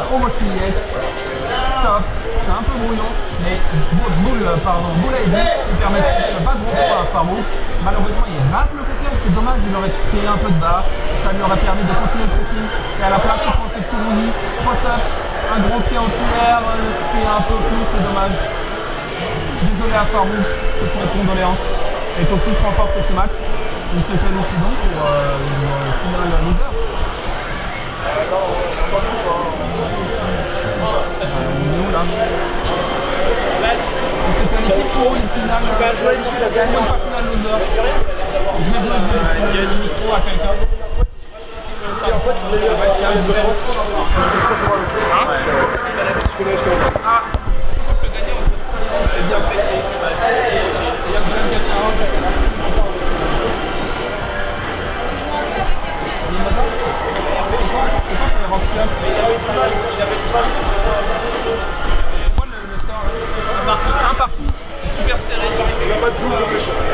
A: Omoshiyek, stop, c'est un peu brouillon, mais boule à aider, qui permet de pas de gros point à Farouk. Malheureusement, il rate le côté, c'est dommage, il aurait créé un peu de barre, ça lui aurait permis de continuer le pressing, et à la place, il prend ses petits roulis, cross-up, un gros pied en cuillère, c'est un peu flou, c'est dommage. Désolé à Farouk, toutes mes condoléances. Et Coxis remporte ce match. Il se qualifie donc pour une finale loser. Nous là. Il se qualifie pour une finale. Pour une finale loser. Je vais jouer le micro à quelqu'un. Ah. C'est bien fait. Il y a besoin de quelqu'un. Un partout, super serré.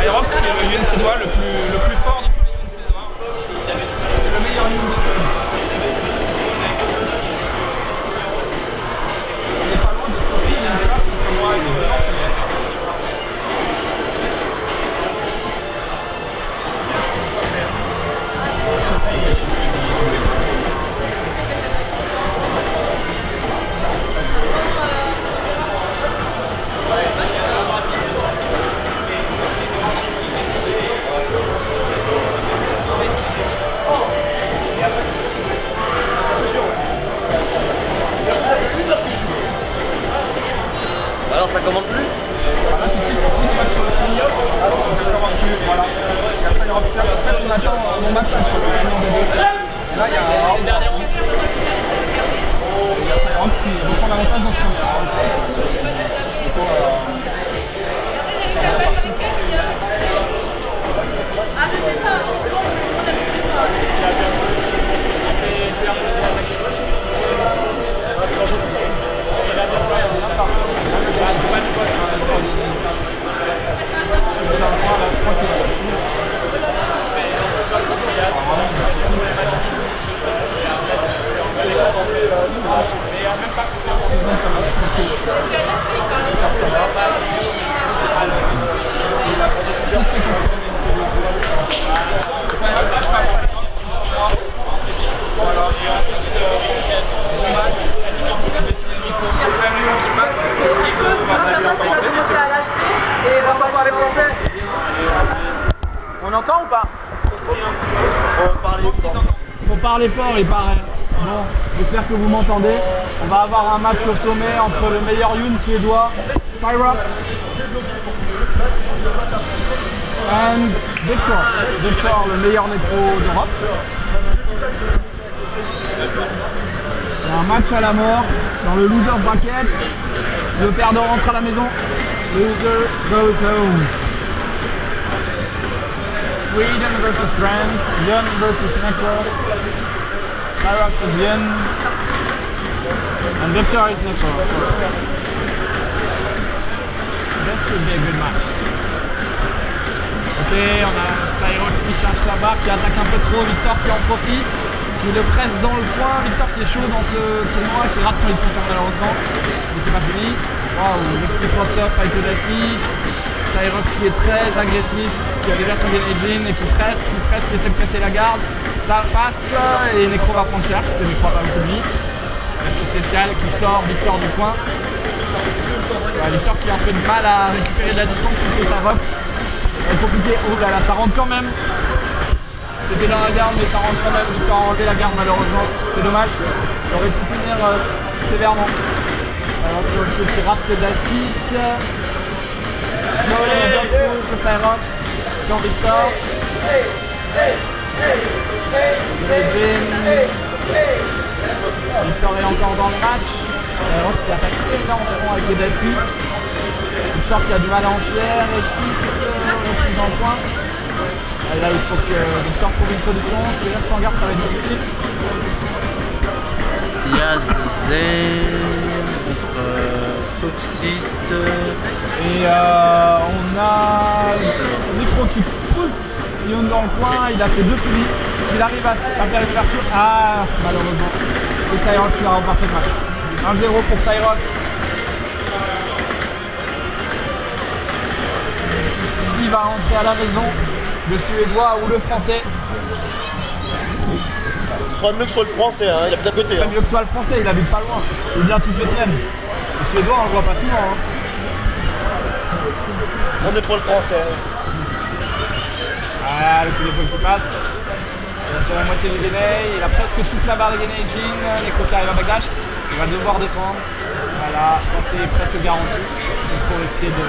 A: Aerox qui est le Yun suédois le plus fort de tous les Yun suédois. C'est le meilleur Yun de Suède. Il est pas loin de Sophie, il y a une place entre moi et le
E: Alors ça commande plus?
A: Voilà, tout de suite, ça commande plus, voilà. Après, il y aura plus après, on attend mon match. Là, il y a les dernières rounds. Il y a Tyrant qui reprend l'avantage dans ce match.
D: Ah, c'était ça, c'est bon, on a fait
B: On entend ou pas?
A: Faut parler fort, il paraît. Bon, j'espère que vous m'entendez. On va avoir un match au sommet entre le meilleur Yun suédois, Cyrox, et Victor. Victor, le meilleur nécro d'Europe. C'est un match à la mort dans le loser bracket. Le perdant rentre à la maison. Loser goes home. Sweden versus France, Yun versus Necro. Cyrox is Yun, and Victor is Necro. This should be a good match. Ok, on a Cyrox qui cherche sa barre, qui attaque un peu trop, Victor qui en profite, qui le presse dans le coin, Victor qui est chaud dans ce tournoi, qui rate son hit pointer malheureusement, mais c'est pas fini. Waouh, le petit cross-up avec le dash-kick. Cyrox qui est très agressif, qui a déjà son engine et qui presse, qui essaie de presser la garde. Ça passe et Necro va prendre cher, parce que Necro a pas beaucoup de vie. Un peu spécial qui sort Victor du coin. Ouais, Victor qui a un peu de mal à récupérer de la distance contre Cyrox. C'est compliqué, oh là là, ça rentre quand même. C'était dans la garde mais ça rentre quand même. Victor a enlevé la garde malheureusement, c'est dommage. Il aurait pu finir sévèrement. Alors qui rate ses dash-kick. De Cyrox sur Victor. Victor est encore dans le match. Cyrox qui attaque énormément avec les batteries. Il sort qu'il y a du mal entière et puis reprise dans le coin. Et là il faut que Victor trouve une solution, si il reste en garde ça va être difficile.
E: Il y a Zen contre Foxys.
A: Et on a Micro qui pousse Lyon dans le coin, il a ses deux suivis. S'il arrive à faire l'ouverture, malheureusement. Et Cyrox qui a remporté le match. 1-0 pour Cyrox. Qui va rentrer à la maison, le suédois ou le français?
C: Ce sera mieux que soit le français, hein. Il habite à côté.
A: C'est mieux que soit le français, il habite pas loin. Il vient toutes les semaines. Le suédois on le voit pas souvent. Hein.
C: On est pour le français.
A: Ah, le coup d'épaule qui passe. Il a tiré la moitié du gainage, il a presque toute la barre de gainaging. Les côtés arrivent à backdash. Il va devoir défendre. Voilà, ça c'est presque garanti. C'est trop risqué de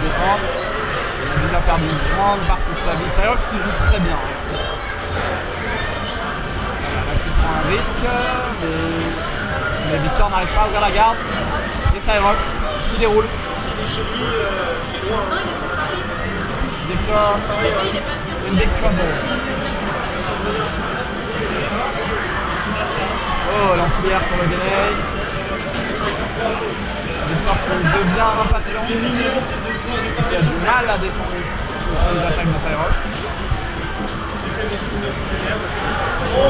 A: défendre. Il a déjà perdu une grande partie de sa vie. Cyrox qui joue très bien. Voilà, là il prend un risque, mais Victor n'arrive pas à ouvrir la garde. Et Cyrox qui déroule. Victor, une big trouble. Oh, l'antillaire sur le gainage. Victor qui devient impatient. Il a du mal à défendre les attaques de Cyrox.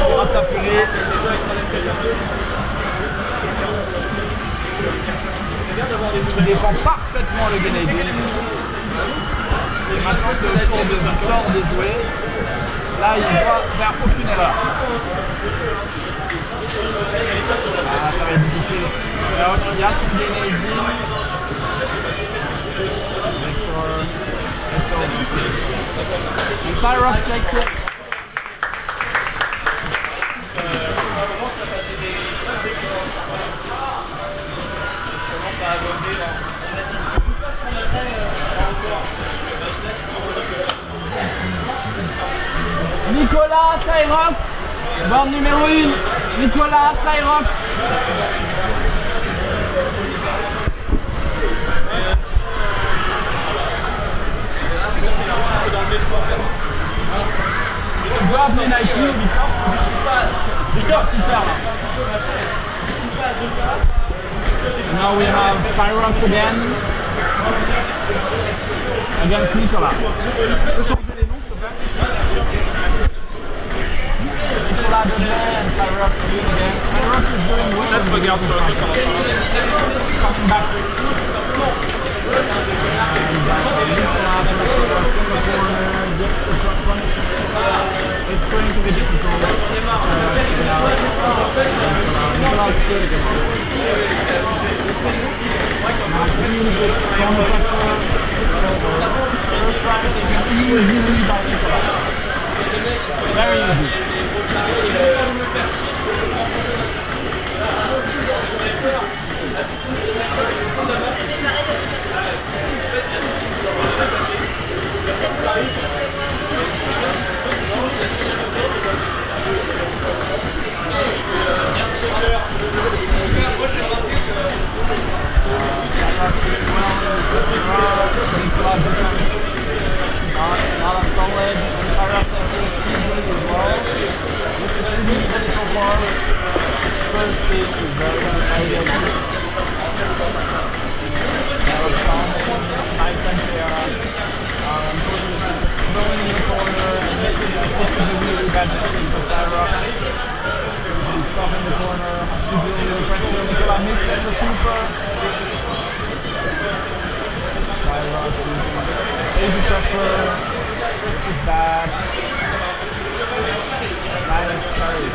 A: Il va s'appuyer. Il défend parfaitement le gainage. Et maintenant c'est au tour de Victor de jouer. Là il doit faire aucune erreur. Ça va être difficile. Alors il y a son gainage. And Cyrox takes it. Nicolas Cyrox, borne numéro 1, Nicolas Cyrox. Drop in IQ, Victor, super là. Now we have Cyrox again against Nicolas. Nicolas Debray and Cyrox doing again. Cyrox is doing well. Let's regarde sur le coming back. It's going to be difficult. Nicolas is good against easily by Nicolas. Very easy. Not a solid Cyrox easily as well. This is pretty good so far. First piece is very good. Nice and fair. Going in the corner and making this is a really bad decision for Cyrox. He's stopping the corner. Nicolas misses the super. Cyrox is tougher. This is bad. Nice carry.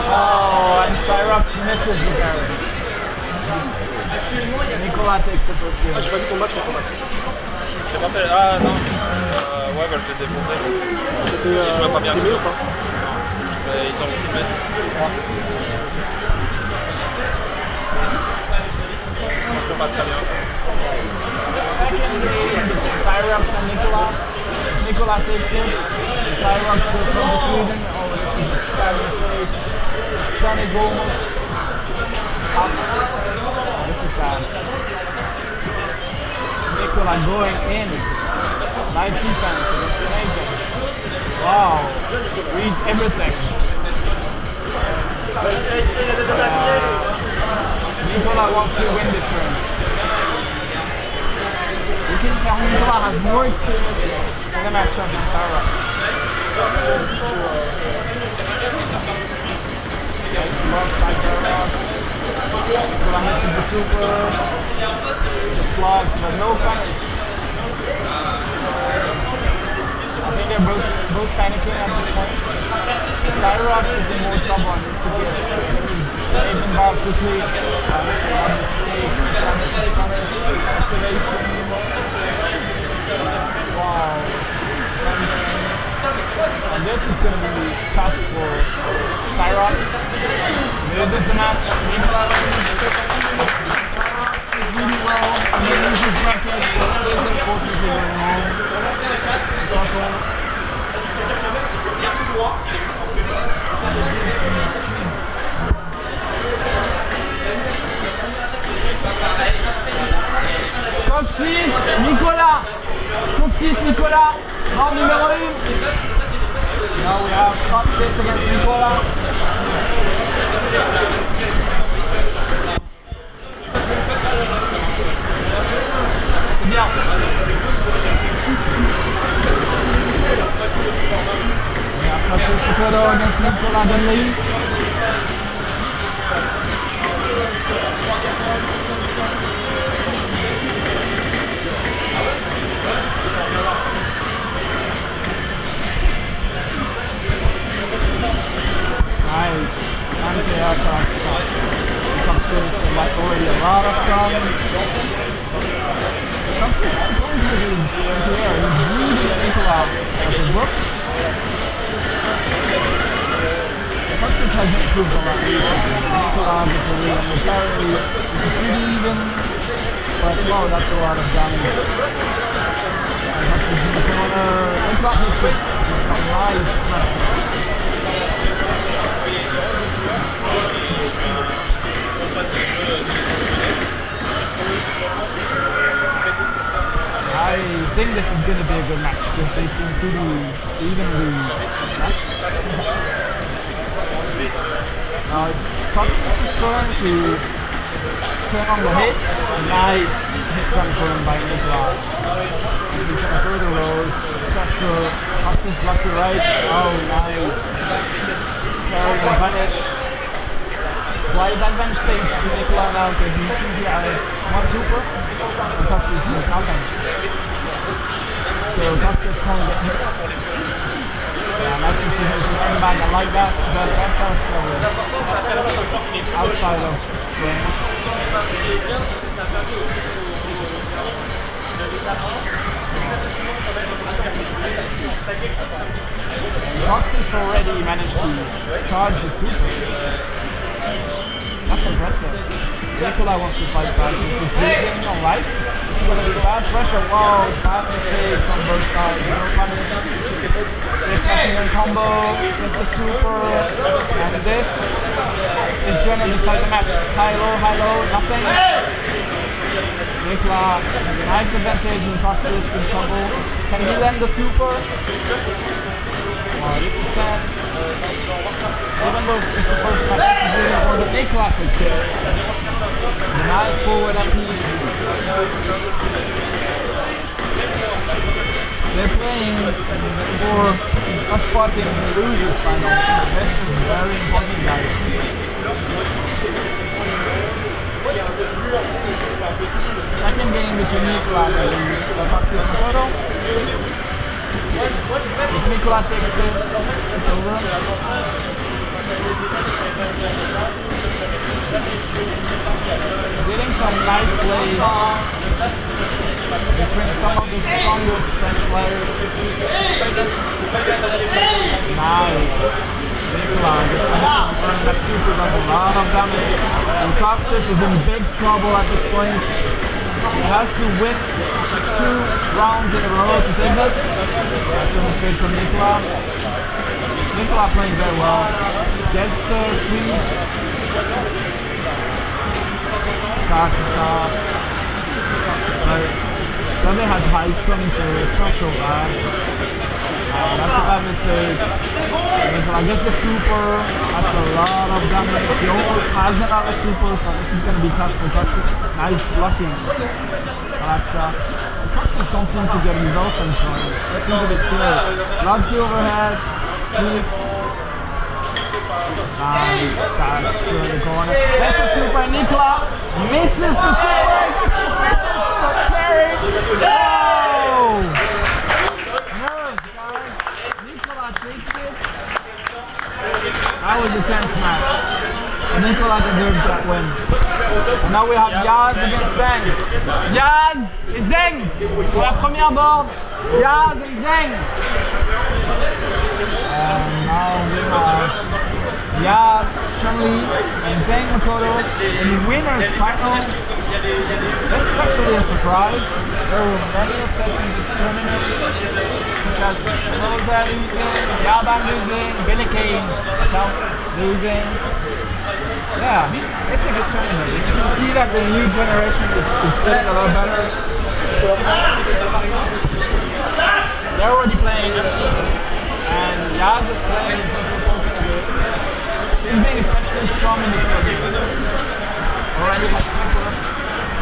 A: Oh, and Cyrox misses the carry. Nicolas takes the first game.
C: Ah, j'ai pas vu ton match en combat.
B: J'ai pas fait. Ah non. Ouais, bah, je l'ai défoncé. Il jouait pas bien.
C: Filmé ou pas?
B: Ils ont filmé. Je joue pas très bien.
A: Cyrox and Nicolas. Nicolas takes it. Cyrox goes from the Sweden. Oh, this is a bad mistake. The sun is almost up. Nicola going in. Nice defense. Wow. Reads everything. Nicola wants to win this round. You can tell Nicola has more experience in the matchup than Tyrox. Nice block by Tyrox. Nicola misses the super. The block, but no punish. I think they're both panicking at this point. Tyrox is in more trouble on this ticket. They've been bought quickly. Wow. And this is going to be tough for Tyrox. This is the match. Nicola is really well. He loses bracket. He is unfortunately going home. Coxis, Nicola. Coxis, Nicola. Round numéro 1. Now we have Coxis against Nicola. C'est bien. Coxis against Nicola Dunley. Nice. Anti-air Coxis like already a lot of stun. Coxis is going with his anti-air. He's really Nicola at the book. Coxis has improved a lot recently. Nicola gets a lead, and apparently it's pretty even. But wow, that's a lot of damage. Coxis in the corner. Nicola hits it. It's a nice smash. I think this is going to be a good match because they seem to be evenly matched. Now it's Coxis' turn to turn on the hit. Nice hit confirm by Nicola. He's going to further rolls. Pressure. Coxis blocks it right. Oh, nice. Carry and punish. Slight advantage stage to Nicola now because he has one super and Coxis has nothing. So Coxis can't get hit. Yeah, nice to see his running back. I like that, but that's also outside of range. Coxis already managed to charge the super. That's impressive. Nicola wants to fight back. He's losing on life. Bad pressure. Wow, bad mistakes on both sides. No punish. This second combo with the super. And this is going to decide the match. High low, nothing. Nicola, nice advantage in Coxis in trouble. Can he land the super? Wow, this is bad. Even though it's the first time this is really important, Nicola could kill. The nice forward up piece. They're playing for a spot in the losers final. This is very important, guys. Second game between Nicola and Coxis Makoto. If Nicola takes this, it's over. Getting some nice plays between some of the strongest French players. Nice. Nicola that super does a lot of damage. And Coxis is in big trouble at this point. He has to win 2 rounds in a row to save this. That's a mistake from Nicola. Nicola playing very well. Gets the sweep. Coxis off. Dame has high strength, so it's not so bad. That's a bad mistake. Nicola gets the super. That's a lot of damage. He almost has another super, so this is going to be tough for Coxus. Nice blocking. Alexa. Coxus don't seem to get his offense going. That seems a bit clear. Loves the overhead. Sleep. That's through the corner. That's a super. Nicola misses the super. Coxus misses. So carry. Oh! Nerves, guys. Nicola takes it. That was a tense match. And Nicola deserves that win. And now we have Yaz against Zeng. Yaz et Zeng sur la première board. Yaz et Zeng. And now we have Yaz, Chun-Li, and Zeng Makoto in the winners finals. That's actually a surprise. There were many upsets in this tournament, such as Rosa losing, Yaban losing, Billy Kane losing. Yeah, I mean, it's a good tournament. You can see that the new generation is playing a lot better. They're already playing, and Yaz is playing. He's being especially strong in this tournament. Already has super.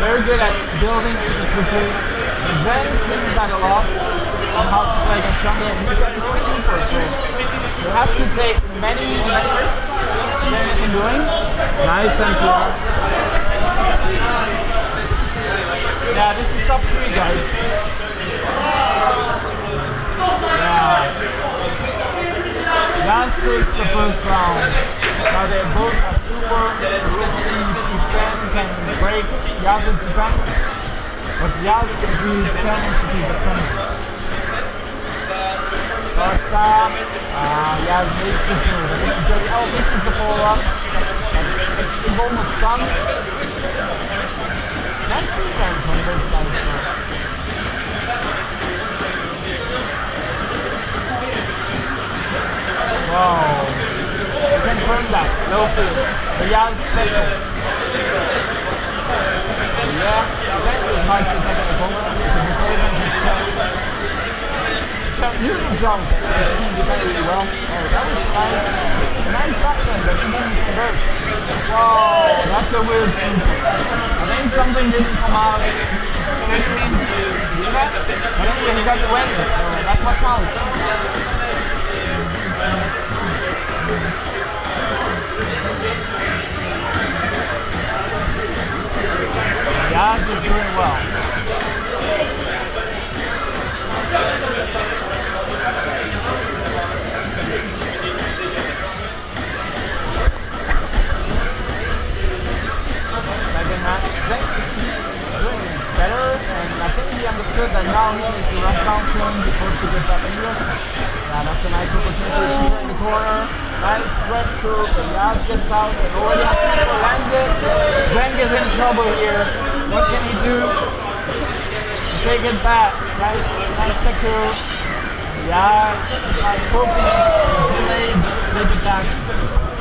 A: Very good at building really quickly. And then seems at a loss on how to play against Chun-Li, and he's got no super, so he has to take many risks to get anything going. Nice center. Yeah, this is top 3, guys. Yeah. Yaz takes the first round. Now they both have super. Can break Yaz's defense, but Yaz is really determined to keep the strength. But Yaz makes this move. Oh, this is the follow-up. It's almost done. Nice defense on both sides. Wow. Confirm that. Low field. The Yaz special. Yeah, that was hard to take at the corner. Beautiful jump. He did really well. Oh, that was nice. Nice action, but he didn't convert. Wow, that's a weird thing. I think something didn't come out. Didn't mean to do that. But anyway, he got the win. So that's what counts. Yaz is doing well. Second match, Zeng is doing better, and I think he understood that now he needs to run down to him before he gets that injured. Yeah, that's a nice opportunity here in the corner. Nice stretch through, Yaz gets out, and already has to land it. Zeng is in trouble here. What can he do? Take it back. Nice tech through. Yaz has spoken. Delayed big attack.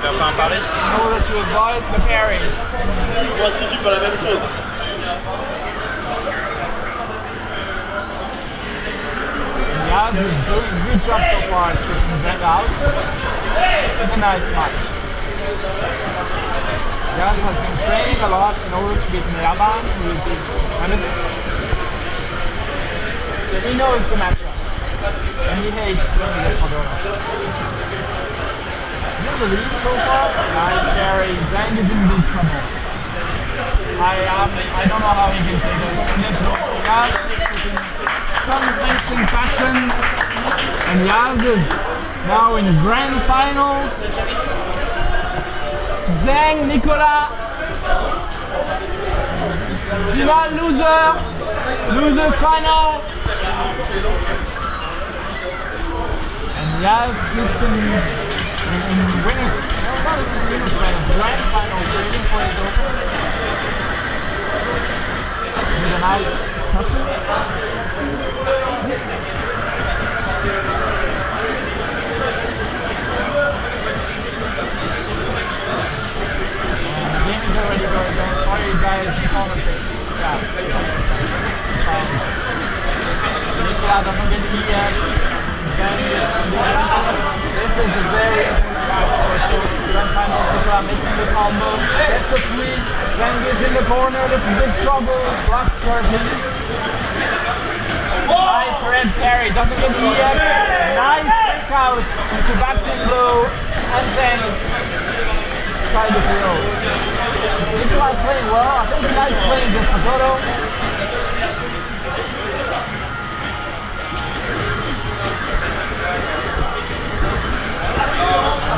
B: Tu vas pas en parler?
A: In order to avoid the parry.
C: Moi, si tu fais la même chose.
A: Yaz is doing a good job so far taking Zeng out. This is a nice match. Yaz has been training a lot in order to beat Yaban, who is his nemesis. So he knows the matchup. And he hates when he gets Madonna. He's the lead so far. Nice carry. Zeng is in big trouble. I don't know how he can take it. Yaz is convincing fashion. And Yaz is now in grand finals. Zeng, Nicola. Final loser. Losers final. And Yaz sits in winners. No, not even winners final. Grand final, waiting for his open. With a nice discussion. And the game is already going down. Sorry guys, you can't take it. Yeah. Nicolas doesn't get the EF. This is a very grand final. Nicolas making the combo. Gets the three. Then gets in the corner. This is big trouble. Blocks Scorpion. Nice red carry. Doesn't get the EF. Nice kick out into backseat blow. And then try the throw. Nicolas playing well. I think he likes playing this Makoto.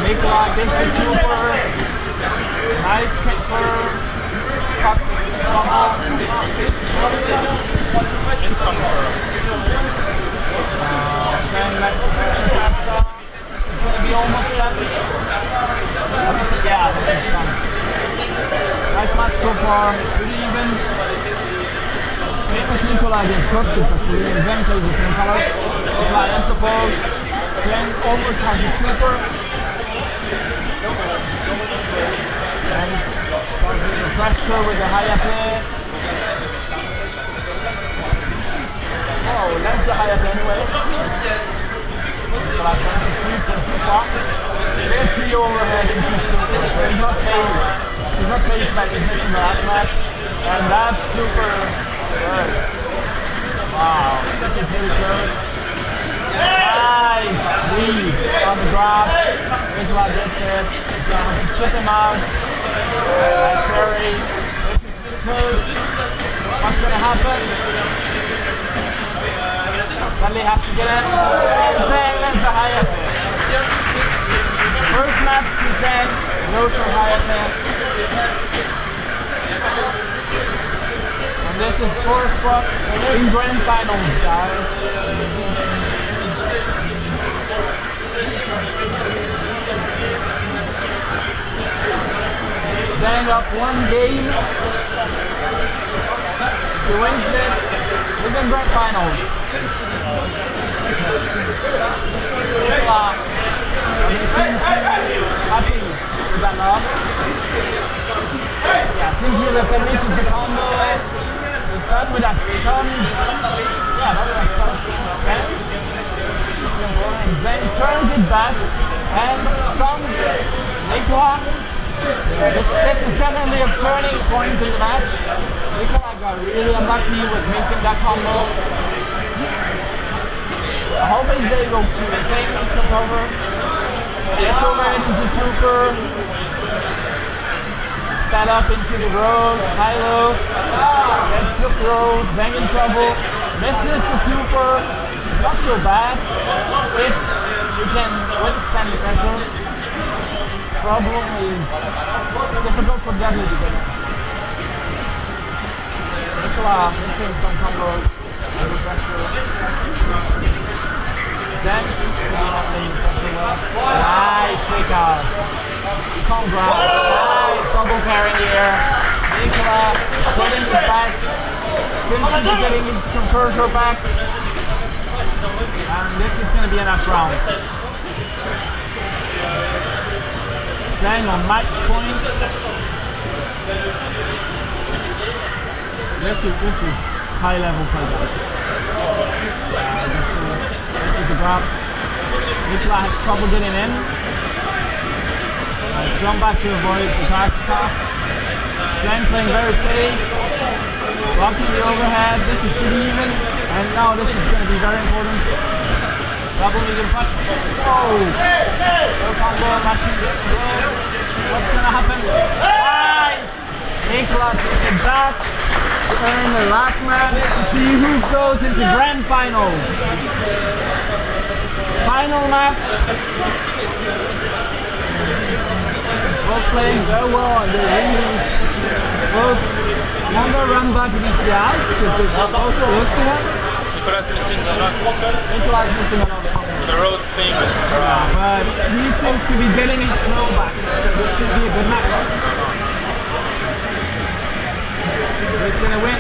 A: Nicolas gets the super. Nice kick for Fox. Then let's it's going to be almost done. Yeah, this is done. Nice match so far, pretty even. Famous Nicolas against Coxis actually, and Zen plays the same color. Nicolas ends the pose. Zen almost has the super. And starts with the pressure with the Hayate. Oh, lands the Hayate anyway. Nicolas trying to sweep and super. There's the overhead into super, so he's not phased. He's not phased by his missing the last match. And that super works. Wow, this is really close. Nice lead on the grab. Nicolas gets it. He's going to have to chip him out. Nice carry. This is really close. What's going to happen? Dudley has to get in. And Zhang lands the Hayate. First match to Zhang. Goes for Hayate. And this is 4th spot in grand finals, guys. Zhang up 1 game. He wins this. He's in grand finals. Nicolas seems happy with that loss. Yeah, seems he finishes the combo. He's done with that stun. Yeah, that was a okay. And then turns it back and stuns Nicolas. This is definitely a turning point in the match. Nicolas got really unlucky with missing that combo. I hope he's able to retain this over. Gets over into super. Set up into the rows. High low. Gets the throws. Bang in trouble. Misses the super. It's not so bad if you can withstand the pressure. Problem is difficult for Dudley to get. Nicolas missing some combos under pressure. Then nice kick out. You can't grab. Nice double carry here. Nicolas putting his back. Seems to be getting his composure back. And this is going to be enough round. Zhang on match point. This is high level play. This is the grab. Nicolas has trouble getting in. Jump back to avoid the back attack. Zhang playing very safe. Blocking the overhead. This is pretty even. And now this is going to be very important. Double medium punch. Oh! No combo, matching the blow. What's going to happen? Nice! Nicolas takes it back to earn the last match to see who goes into grand finals. Final match. Both playing very well and they're winning. Both longer run back to DCI because they're both close to him.
B: Nicolas missing a lot.
A: Nicolas missing a lot of combo.
B: The roast thing.
A: Yeah, but he seems to be getting his flow back, so this could be a good match. Who's gonna win?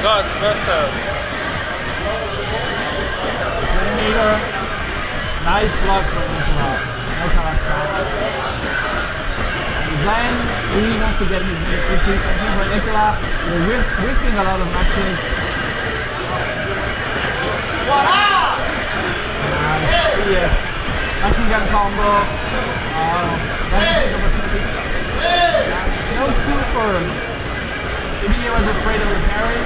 B: God, first
A: Meter. Nice block from Nicolas. No correct shot. Zhang really wants to get his minute quickly. Something for Nicolas. They're whiffing a lot of matches. Yes. Machine gun combo. No super. Maybe he was afraid of the parry.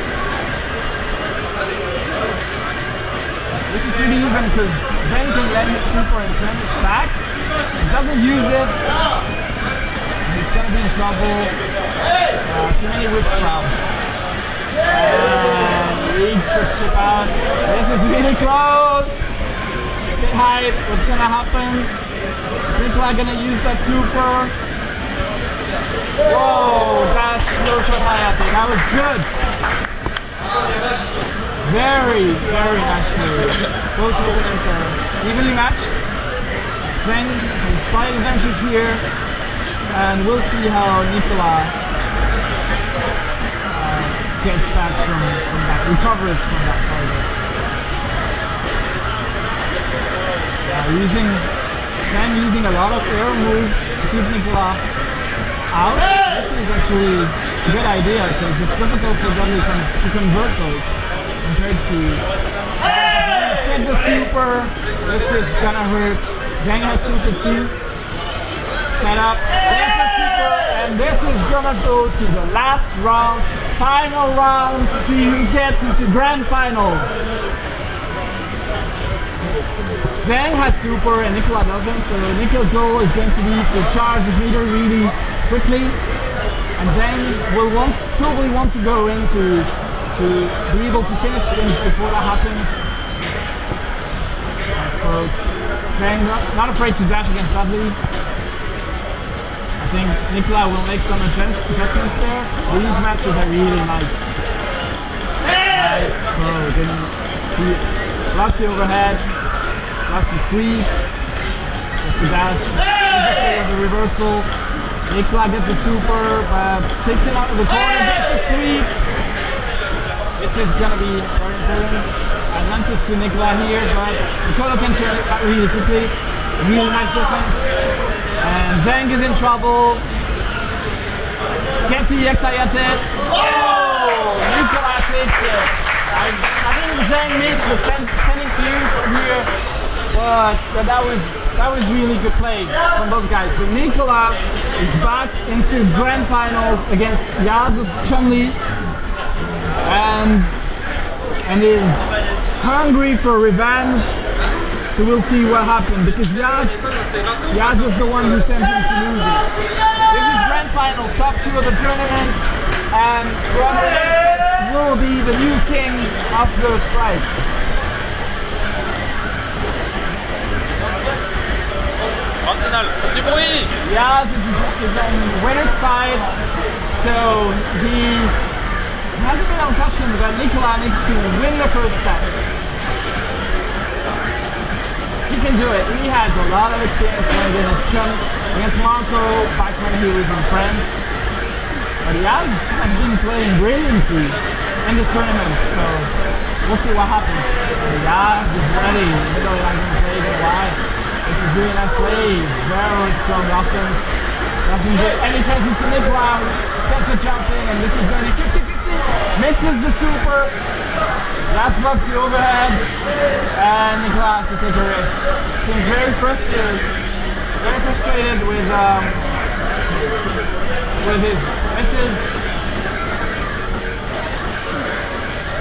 A: This is pretty even because Zhang can let his super and turn it back. He doesn't use it. He's gonna be in trouble. Too many whip traps. And leads the chip out. This is really close. Bit hype. What's gonna happen? People are gonna use that super. Whoa, that's no shot Hayate. That was good. Very, very nice play. Both movements are evenly matched. Zhang has slight advantage here, and we'll see how Nicolas gets back from that, recovers from that target. Using a lot of air moves to keep Nicolas out. This is actually a good idea because it's difficult for Dudley to convert those compared to get the super. This is gonna hurt. Zhang has super too. Set up. There's the super, and this is gonna go to the last round, final round, to see who gets into grand finals. Zhang has super and Nicolas doesn't, so Nicolas' goal is going to be to charge his leader really quickly, and Zhang will probably want to go in to be able to finish things before that happens. So Zhang not afraid to dash against Dudley. I think Nicolas will make some adjustments there. These matches are really nice. Didn't see it. Blocks the overhead, blocks the sweep, gets the dash, the reversal. Nicolas gets the super, takes him out of the corner, gets the sweep. This is gonna be very important. Advantage to Nicolas here, but Nicolo can turn it out really quickly. Really nice defense. And Zhang is in trouble. Can't see Hayate. Oh! Nicolas takes it. I think Zhang missed the sending clears here, but that was really good play from both guys. So Nicolas is back into grand finals against Yaz of Chun-Li and is hungry for revenge. So we'll see what happens because Yaz was the one who sent him to lose it. This is grand finals, top 2 of the tournament, and will be the new king of the strike. Yaz is on the winner's side, so he hasn't been unaccustomed, but Nicolas needs to win the first step. He can do it. He has a lot of experience playing against Marco back when he was in France. But Yaz has been playing brilliantly in this tournament, so we'll see what happens. Yaz is ready. Middle line going to play it wide. This is really nice play. Very strong offense. Doesn't get any chances to Nicolas. Gets the jumping, and this is going to be 50-50. Misses the super. Last blocks the overhead, and Nicolas to take a risk. Seems very frustrated with his misses.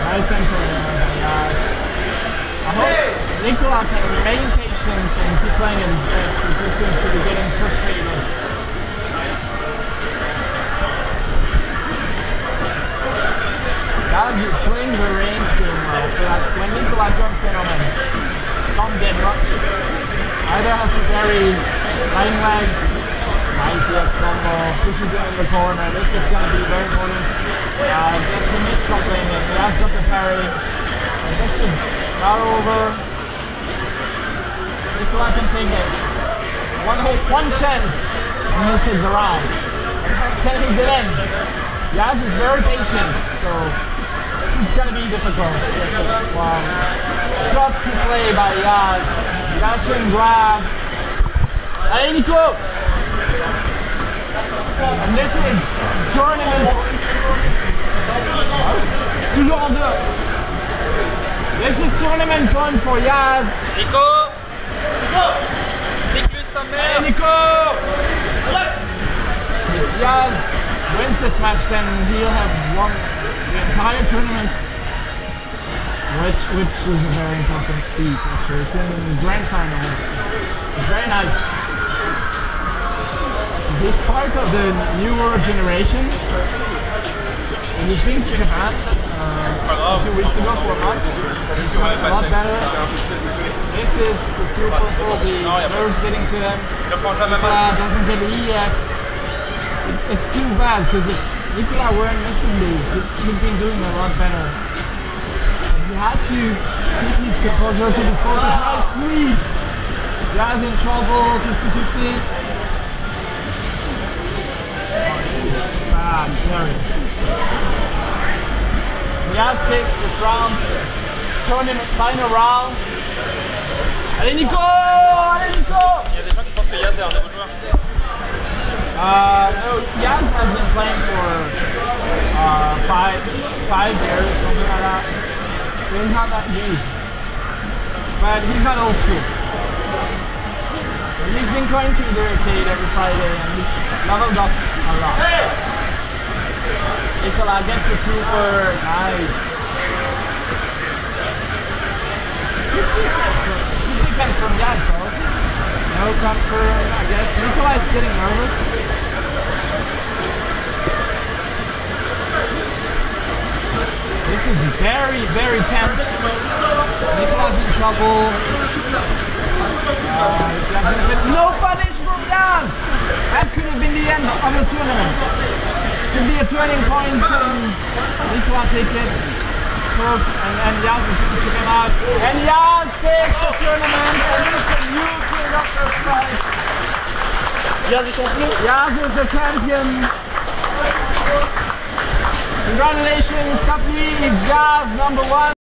A: Nice center. I hope Nicolas can remain patient and keep playing in his best because he seems to be getting frustrated. Yaz is playing the range game well, so that when Nicolas jumps in on him, don't get much. Either has to carry lying legs, nice EX combo, pushes him in the corner. This is going to be very important. Gets the mid coupling in, he has got the parry. This is not over. Nicolas can take it. One chance, and he'll take the round. Can he get in? Yaz is very patient, so it's gonna be difficult. Wow. Gutsy play by Yaz. Dash and grab. Allez Nico! And this is tournament. Toujours en deux. This is tournament point for Yaz.
B: Nico. Nique-lui sa mère.
A: Hey, Nico! If Yaz wins this match, then he'll have won the entire tournament, which is a very important feat. Actually, it's in the grand final. It's very nice. He's part of the newer generation. And he's been to Japan a few weeks ago for a month. He's doing a lot better. This is the Super Bowl, the nerves getting to him. Doesn't get the EX. It's too bad because if Nicolas weren't missing these, he'd been doing a lot better. And he has to keep his composure, keep his focus. Nice sweep! Yaz in trouble, 50-50. Bad, very. Yaz takes this round, tournament final round. Allez Nico! Allez Nico!
B: Il y a des gens qui pensent que Yaz est un nouveau joueur.
A: No, Yaz has been playing for 5 years, something like that. So he's not that new. But he's not old school. And he's been going to the arcade every Friday and he's leveled up a lot. Nicolas gets the super, nice. Good defense from Yaz though. No confirm, I guess. Nicolas is getting nervous. This is very, very tense. Nicolas in trouble. No punish from Yaz! That could have been the end of the tournament. Could be a turning point and Nicolas takes it. Folks, and Yaz is going to come out. And Yaz takes the tournament and it's a new king of the fight.
C: Yaz est champion.
A: Yaz is the champion. Congratulations, Capri, it's Yaz #1.